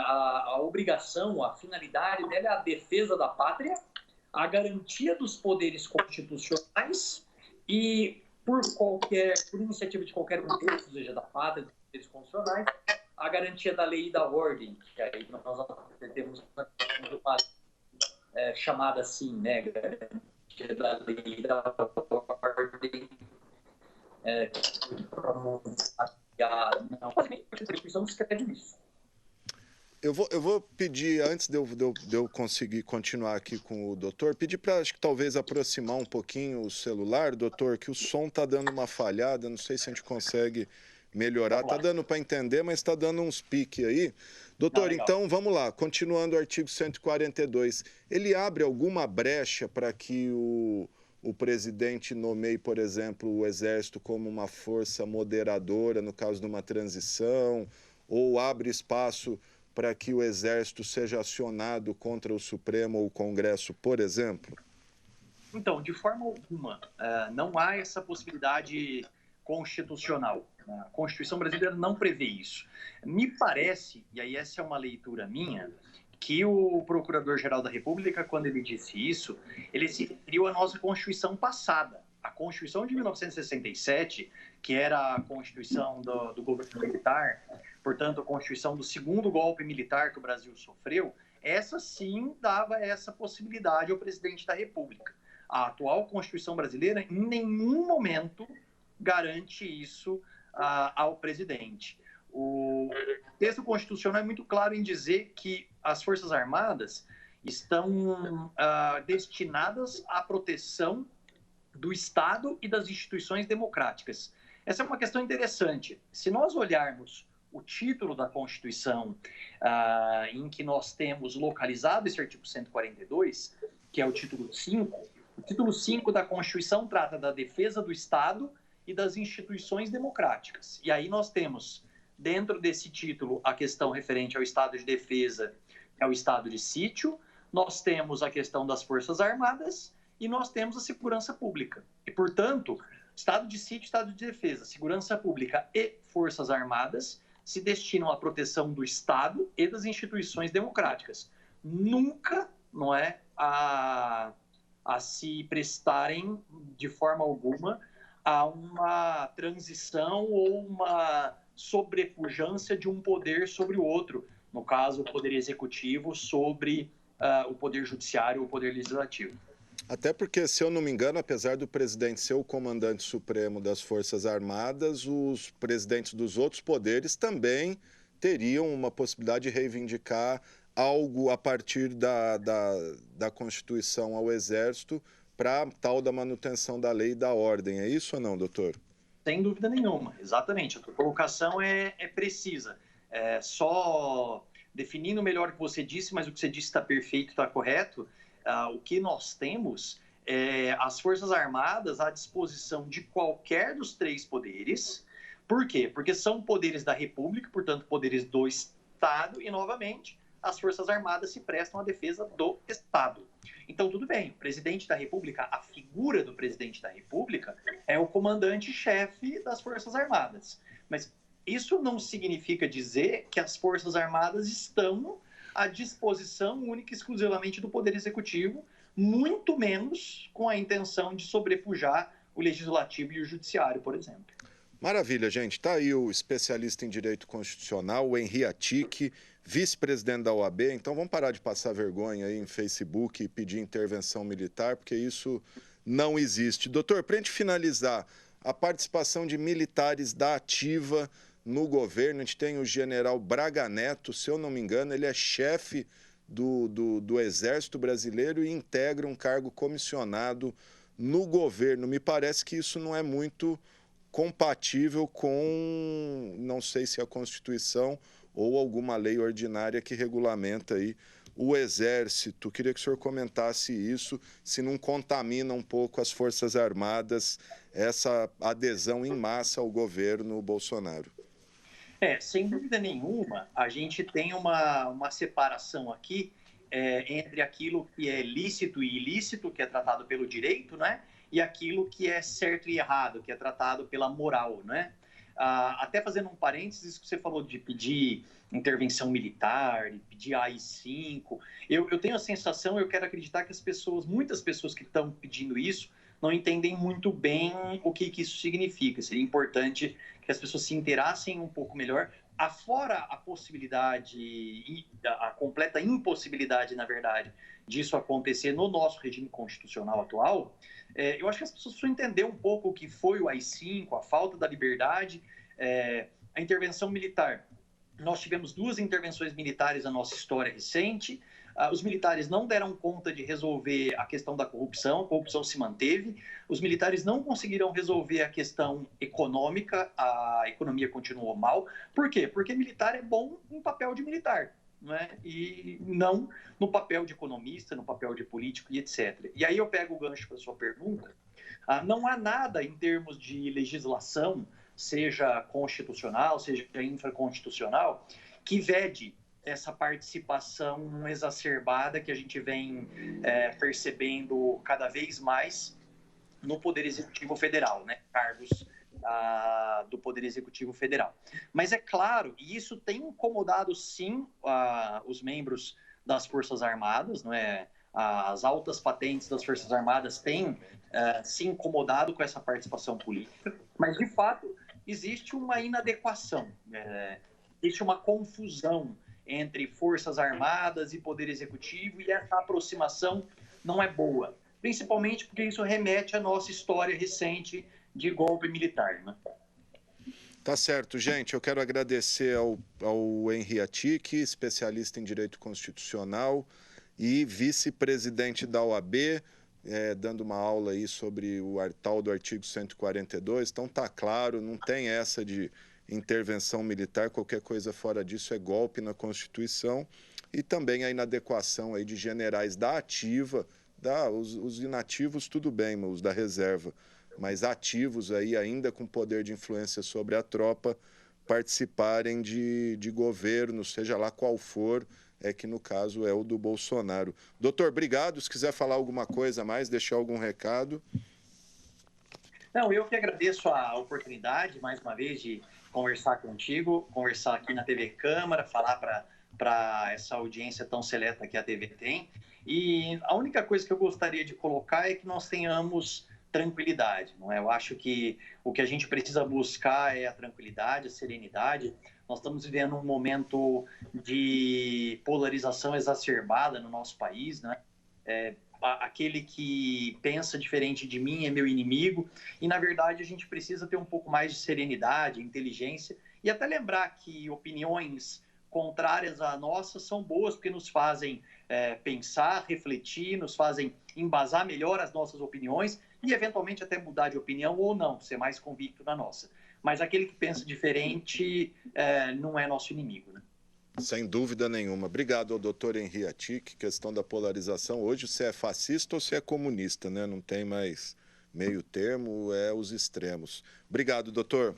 S5: a obrigação, a finalidade dela é a defesa da pátria, a garantia dos poderes constitucionais e, por iniciativa de qualquer um deles, ou seja, da pátria, dos poderes constitucionais, a garantia da lei e da ordem, que aí nós temos uma chamada assim, né, garantia da lei e da ordem, não, a Constituição escreve isso.
S1: Eu vou pedir, antes de eu conseguir continuar aqui com o doutor, pedir para, acho que talvez aproximar um pouquinho o celular, doutor, que o som está dando uma falhada, não sei se a gente consegue melhorar. Está dando para entender, mas está dando uns piques aí. Doutor, então vamos lá, continuando o artigo 142. Ele abre alguma brecha para que o presidente nomeie, por exemplo, o Exército como uma força moderadora no caso de uma transição, ou abre espaço para que o Exército seja acionado contra o Supremo ou o Congresso, por exemplo?
S5: Então, de forma alguma, não há essa possibilidade constitucional. A Constituição brasileira não prevê isso. Me parece, e aí essa é uma leitura minha, que o Procurador-Geral da República, quando ele disse isso, ele se referiu à nossa Constituição passada. A Constituição de 1967, que era a Constituição do governo militar, portanto, a Constituição do segundo golpe militar que o Brasil sofreu, essa sim dava essa possibilidade ao presidente da República. A atual Constituição brasileira, em nenhum momento, garante isso ao presidente. O texto constitucional é muito claro em dizer que as Forças Armadas estão destinadas à proteção do Estado e das instituições democráticas. Essa é uma questão interessante. Se nós olharmos o título da Constituição, em que nós temos localizado esse artigo 142, que é o título 5, o título 5 da Constituição trata da defesa do Estado e das instituições democráticas. E aí nós temos, dentro desse título, a questão referente ao estado de defesa, que é o estado de sítio, nós temos a questão das Forças Armadas e nós temos a segurança pública. E, portanto, estado de sítio, estado de defesa, segurança pública e Forças Armadas se destinam à proteção do Estado e das instituições democráticas. Nunca, não é, a se prestarem, de forma alguma, a uma transição ou uma sobrepujância de um poder sobre o outro, no caso, o poder executivo sobre o poder judiciário ou o poder legislativo.
S1: Até porque, se eu não me engano, apesar do presidente ser o comandante supremo das Forças Armadas, os presidentes dos outros poderes também teriam uma possibilidade de reivindicar algo a partir da Constituição ao Exército para tal da manutenção da lei e da ordem. É isso ou não, doutor?
S5: Sem dúvida nenhuma, exatamente. A tua colocação é precisa. Só definindo melhor o que você disse, mas o que você disse está perfeito, está correto. O que nós temos as Forças Armadas à disposição de qualquer dos 3 poderes. Por quê? Porque são poderes da República, portanto, poderes do Estado, e, novamente, as Forças Armadas se prestam à defesa do Estado. Então, tudo bem, o presidente da República, a figura do presidente da República, é o comandante-chefe das Forças Armadas. Mas isso não significa dizer que as Forças Armadas estão à disposição única e exclusivamente do Poder Executivo, muito menos com a intenção de sobrepujar o Legislativo e o Judiciário, por exemplo.
S1: Maravilha, gente. Está aí o especialista em Direito Constitucional, o Henri Attic, vice-presidente da OAB. Então vamos parar de passar vergonha aí em Facebook e pedir intervenção militar, porque isso não existe. Doutor, para a gente finalizar, a participação de militares da ativa no governo, a gente tem o general Braga Neto, se eu não me engano, ele é chefe do Exército Brasileiro e integra um cargo comissionado no governo. Me parece que isso não é muito compatível com, não sei se a Constituição ou alguma lei ordinária que regulamenta aí o Exército. Queria que o senhor comentasse isso, se não contamina um pouco as Forças Armadas, essa adesão em massa ao governo Bolsonaro.
S5: Sem dúvida nenhuma, a gente tem uma separação aqui entre aquilo que é lícito e ilícito, que é tratado pelo direito, né? E aquilo que é certo e errado, que é tratado pela moral, né? Até fazendo um parênteses, que você falou de pedir intervenção militar, de pedir AI-5, eu tenho a sensação, eu quero acreditar que muitas pessoas que estão pedindo isso, não entendem muito bem o que isso significa. Seria importante que as pessoas se inteirassem um pouco melhor. Afora a possibilidade, a completa impossibilidade, na verdade, disso acontecer no nosso regime constitucional atual, eu acho que as pessoas precisam entender um pouco o que foi o AI-5, a falta da liberdade, a intervenção militar. Nós tivemos 2 intervenções militares na nossa história recente. Os militares não deram conta de resolver a questão da corrupção, a corrupção se manteve. Os militares não conseguiram resolver a questão econômica, a economia continuou mal. Por quê? Porque militar é bom em papel de militar, não é? E não no papel de economista, no papel de político e etc. E aí eu pego o gancho para a sua pergunta. Não há nada em termos de legislação, seja constitucional, seja infraconstitucional, que vede essa participação exacerbada que a gente vem percebendo cada vez mais no Poder Executivo Federal, né? Cargos do Poder Executivo Federal. Mas é claro, e isso tem incomodado sim os membros das Forças Armadas, não é? As altas patentes das Forças Armadas têm se incomodado com essa participação política, mas de fato existe uma inadequação, existe uma confusão entre Forças Armadas e Poder Executivo, e essa aproximação não é boa, principalmente porque isso remete à nossa história recente de golpe militar, né?
S1: Tá certo, gente. Eu quero agradecer ao Henri Attic, especialista em Direito Constitucional e vice-presidente da OAB, dando uma aula aí sobre o tal do artigo 142. Então tá claro, não tem essa de intervenção militar, qualquer coisa fora disso é golpe na Constituição, e também a inadequação aí de generais da ativa, os inativos tudo bem, os da reserva, mas ativos aí ainda com poder de influência sobre a tropa, participarem de governo, seja lá qual for, que no caso é o do Bolsonaro. Doutor, obrigado. Se quiser falar alguma coisa a mais, deixar algum recado.
S5: Não, eu que agradeço a oportunidade, mais uma vez, de conversar contigo, conversar aqui na TV Câmara, falar para essa audiência tão seleta que a TV tem. E a única coisa que eu gostaria de colocar é que nós tenhamos tranquilidade, não é? Eu acho que o que a gente precisa buscar é a tranquilidade, a serenidade. Nós estamos vivendo um momento de polarização exacerbada no nosso país, né? Aquele que pensa diferente de mim é meu inimigo, e na verdade a gente precisa ter um pouco mais de serenidade, inteligência, e até lembrar que opiniões contrárias à nossa são boas, porque nos fazem pensar, refletir, nos fazem embasar melhor as nossas opiniões e eventualmente até mudar de opinião ou não, ser mais convicto na nossa. Mas aquele que pensa diferente não é nosso inimigo, né?
S1: Sem dúvida nenhuma. Obrigado ao doutor Henri Atic. Questão da polarização. Hoje, se é fascista ou se é comunista, né? Não tem mais meio termo, é os extremos. Obrigado, doutor.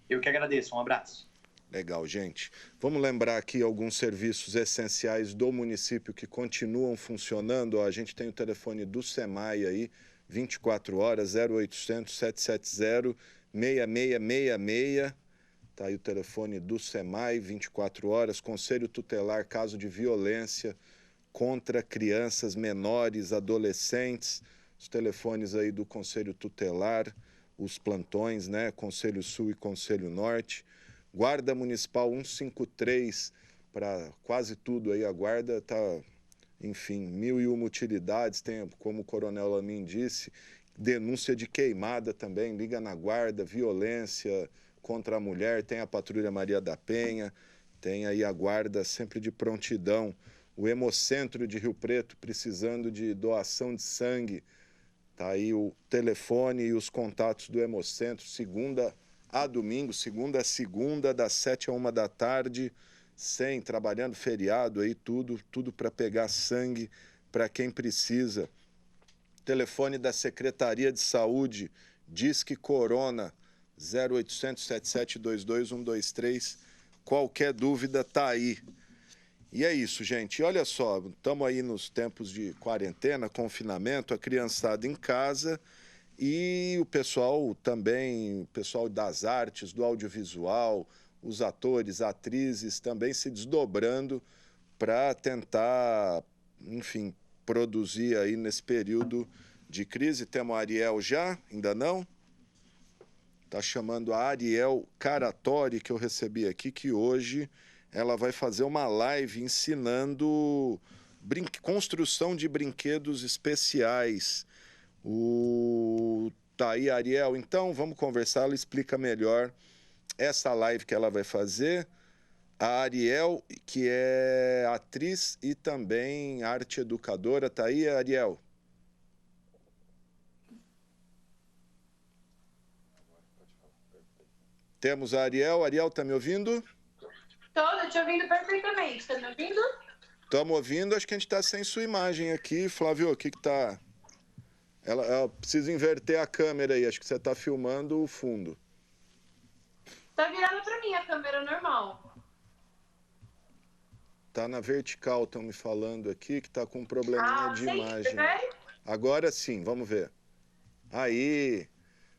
S5: Eu que agradeço. Um abraço.
S1: Legal, gente. Vamos lembrar aqui alguns serviços essenciais do município que continuam funcionando. A gente tem o telefone do SEMAI aí, 24 horas, 0800 770 6666. Está aí o telefone do SEMAI, 24 horas. Conselho Tutelar, caso de violência contra crianças menores, adolescentes. Os telefones aí do Conselho Tutelar, os plantões, né? Conselho Sul e Conselho Norte. Guarda Municipal 153, para quase tudo aí. A guarda está, enfim, 1001 utilidades. Tem, como o Coronel Lamin disse, denúncia de queimada também. Liga na guarda, violência contra a mulher. Tem a Patrulha Maria da Penha, tem aí a guarda sempre de prontidão. O Hemocentro de Rio Preto precisando de doação de sangue. Está aí o telefone e os contatos do Hemocentro, segunda a domingo, segunda a segunda, das 7 à 1 da tarde, trabalhando feriado aí, tudo para pegar sangue para quem precisa. Telefone da Secretaria de Saúde, Disque Corona, 0800 7722 123. Qualquer dúvida tá aí. E é isso, gente. Olha só, estamos aí nos tempos de quarentena, confinamento, a criançada em casa e o pessoal também, o pessoal das artes, do audiovisual, os atores, atrizes também se desdobrando para tentar, enfim, produzir aí nesse período de crise. Temos a Ariel já? Ainda não? Está chamando a Ariel Caratori, que eu recebi aqui, que hoje ela vai fazer uma live ensinando construção de brinquedos especiais. Tá aí, Ariel. Então, vamos conversar, ela explica melhor essa live que ela vai fazer. A Ariel, que é atriz e também arte educadora. Tá aí, Ariel? Temos a Ariel. Ariel, tá me ouvindo?
S6: Estou te ouvindo perfeitamente. Tá me ouvindo?
S1: Estamos ouvindo. Acho que a gente está sem sua imagem aqui. Flávio, o que tá... Ela precisa inverter a câmera aí. Acho que você está filmando o fundo.
S6: Tá virada para mim a câmera normal.
S1: Tá na vertical, estão me falando aqui, que tá com um probleminha de imagem.
S6: Prefere?
S1: Agora sim, vamos ver. Aí.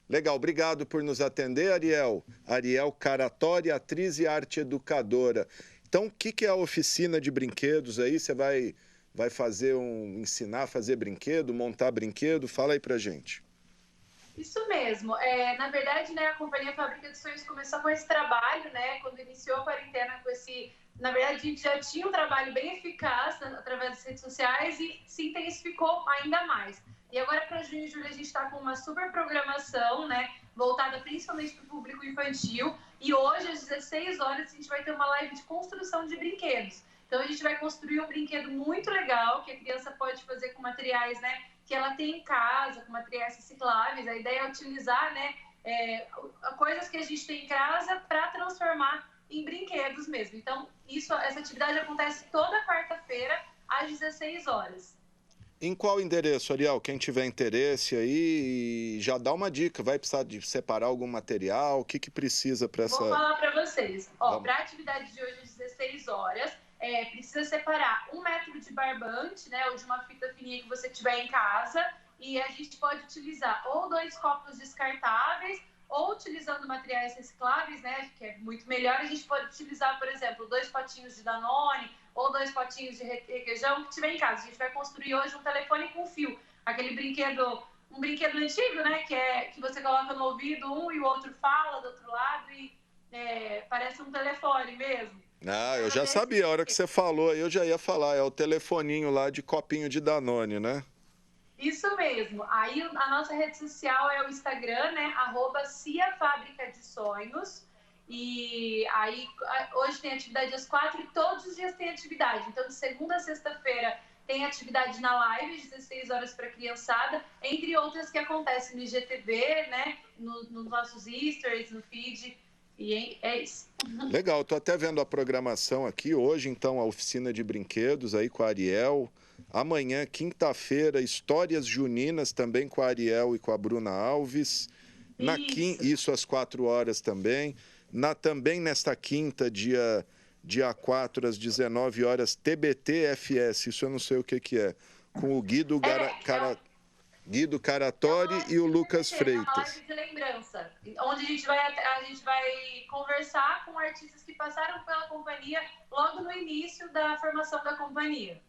S1: Legal, obrigado por nos atender, Ariel. Ariel Caratori, atriz e arte educadora. Então, o que é a oficina de brinquedos aí? Você vai fazer ensinar a fazer brinquedo, montar brinquedo? Fala aí pra gente.
S6: Isso mesmo. Na verdade, né, a Companhia Fábrica de Sonhos começou com esse trabalho, né, quando iniciou a quarentena com esse... Na verdade, a gente já tinha um trabalho bem eficaz através das redes sociais e se intensificou ainda mais. E agora, para junho e julho, a gente está com uma super programação, né, voltada principalmente para o público infantil. E hoje, às 16 horas, a gente vai ter uma live de construção de brinquedos. Então, a gente vai construir um brinquedo muito legal, que a criança pode fazer com materiais, né, que ela tem em casa, com materiais recicláveis. A ideia é utilizar, né, coisas que a gente tem em casa para transformar em brinquedos mesmo. Então, essa atividade acontece toda quarta-feira, às 16 horas.
S1: Em qual endereço, Ariel? Quem tiver interesse aí, já dá uma dica. Vai precisar de separar algum material? O que precisa para essa...
S6: Vou falar para vocês. Para a atividade de hoje, às 16 horas, precisa separar 1 metro de barbante, né, ou de uma fita fininha que você tiver em casa, e a gente pode utilizar ou 2 copos descartáveis, ou utilizando materiais recicláveis, né, que é muito melhor. A gente pode utilizar, por exemplo, 2 potinhos de Danone ou 2 potinhos de requeijão que tiver em casa. A gente vai construir hoje um telefone com fio, aquele brinquedo, um brinquedo antigo, né, que você coloca no ouvido um e o outro fala do outro lado e parece um telefone mesmo.
S1: Ah, eu já sabia, a hora que você falou, eu já ia falar, é o telefoninho lá de copinho de Danone, né?
S6: Isso mesmo. Aí a nossa rede social é o Instagram, né? @Cia Fábrica de Sonhos. E aí hoje tem atividade às 4 e todos os dias tem atividade. Então, de segunda a sexta-feira tem atividade na live, 16 horas para a criançada, entre outras que acontecem no IGTV, né? Nos nossos stories, no feed. E é isso.
S1: Legal, estou até vendo a programação aqui. Hoje, então, a oficina de brinquedos aí com a Ariel. Amanhã, quinta-feira, histórias juninas também com a Ariel e com a Bruna Alves. Isso às 4 horas também. Também nesta quinta, dia 4, às 19 horas, TBT-FS. Isso eu não sei o que é. Com o Guido Caratori e o Lucas Freitas.
S6: Uma live de lembrança, onde a gente vai conversar com artistas que passaram pela companhia logo no início da formação da companhia.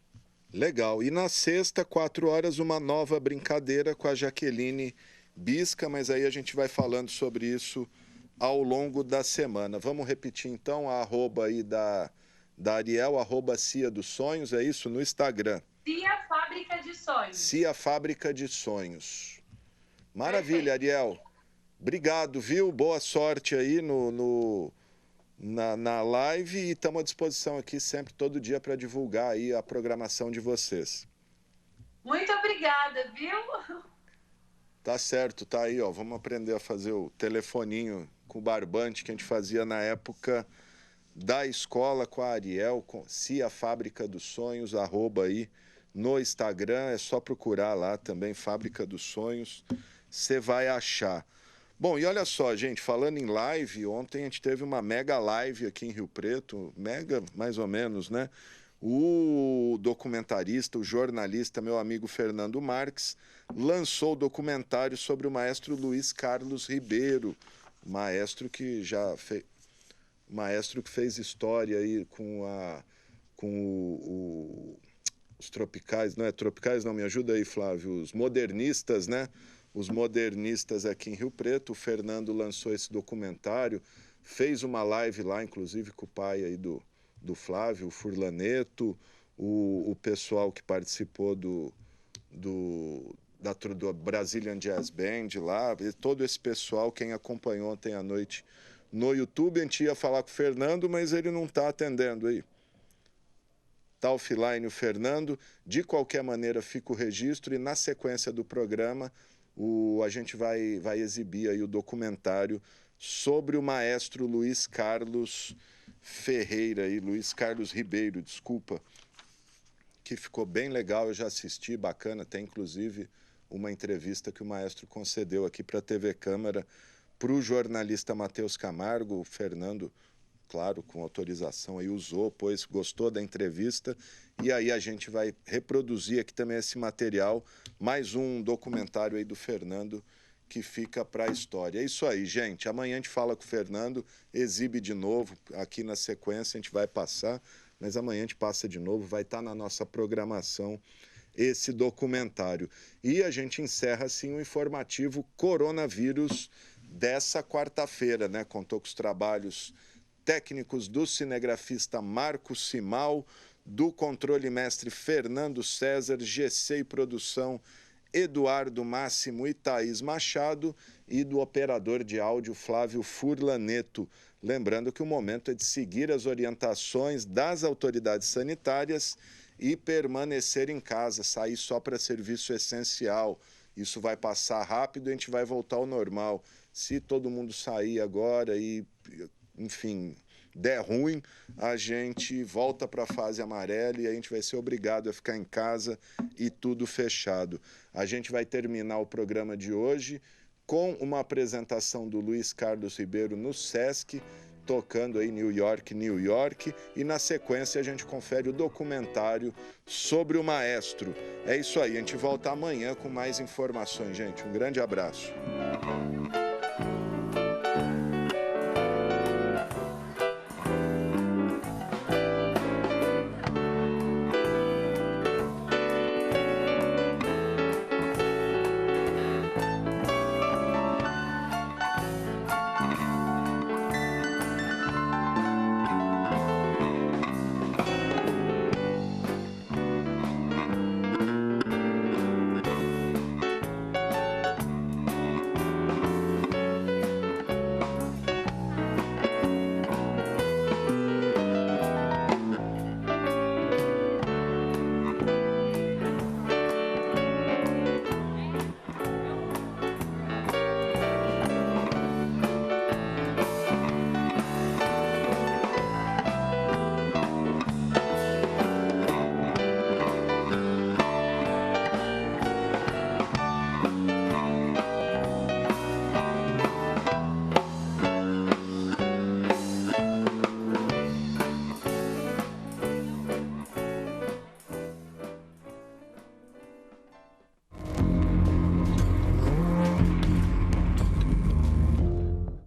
S1: Legal. E na sexta, 4 horas, uma nova brincadeira com a Jaqueline Bisca, mas aí a gente vai falando sobre isso ao longo da semana. Vamos repetir então a arroba aí da Ariel, @Cia dos Sonhos, é isso? No Instagram.
S6: Cia Fábrica de Sonhos.
S1: Cia Fábrica de Sonhos. Maravilha, Ariel. Obrigado, viu? Boa sorte aí na live e estamos à disposição aqui sempre, todo dia, para divulgar aí a programação de vocês.
S6: Muito obrigada, viu?
S1: Tá certo, tá aí, ó. Vamos aprender a fazer o telefoninho com o barbante que a gente fazia na época da escola com a Ariel, com Cia Fábrica dos Sonhos, @ aí no Instagram, é só procurar lá também, Fábrica dos Sonhos, você vai achar. Bom, e olha só, gente, falando em live, ontem a gente teve uma mega live aqui em Rio Preto, mega mais ou menos, né? O documentarista, o jornalista, meu amigo Fernando Marques, lançou o documentário sobre o maestro Luiz Carlos Ribeiro, maestro que fez história aí com os tropicais, não é tropicais, não, me ajuda aí, Flávio, os modernistas, né? Os modernistas aqui em Rio Preto. O Fernando lançou esse documentário, fez uma live lá, inclusive com o pai aí do Flávio, o Furlaneto, o pessoal que participou do Brazilian Jazz Band lá, todo esse pessoal, quem acompanhou ontem à noite no YouTube. A gente ia falar com o Fernando, mas ele não está atendendo aí. Está offline o Fernando. De qualquer maneira, fica o registro e na sequência do programa a gente vai exibir aí o documentário sobre o maestro Luiz Carlos Ribeiro, desculpa, que ficou bem legal, eu já assisti, bacana, tem inclusive uma entrevista que o maestro concedeu aqui para a TV Câmara para o jornalista Matheus Camargo. O Fernando, claro, com autorização, aí usou, pois gostou da entrevista, e aí a gente vai reproduzir aqui também esse material, mais um documentário aí do Fernando que fica para a história. É isso aí, gente. Amanhã a gente fala com o Fernando, exibe de novo, aqui na sequência a gente vai passar, mas amanhã a gente passa de novo, vai estar na nossa programação esse documentário. E a gente encerra, assim, o informativo coronavírus dessa quarta-feira, né? Contou com os trabalhos técnicos do cinegrafista Marcos Simal, do controle mestre Fernando César, GC e produção Eduardo Máximo e Thaís Machado, e do operador de áudio Flávio Furlaneto. Lembrando que o momento é de seguir as orientações das autoridades sanitárias e permanecer em casa, sair só para serviço essencial. Isso vai passar rápido e a gente vai voltar ao normal. Se todo mundo sair agora e, enfim, der ruim, a gente volta para a fase amarela e a gente vai ser obrigado a ficar em casa e tudo fechado. A gente vai terminar o programa de hoje com uma apresentação do Luiz Carlos Ribeiro no Sesc, tocando aí New York, New York, e na sequência a gente confere o documentário sobre o maestro. É isso aí, a gente volta amanhã com mais informações, gente. Um grande abraço.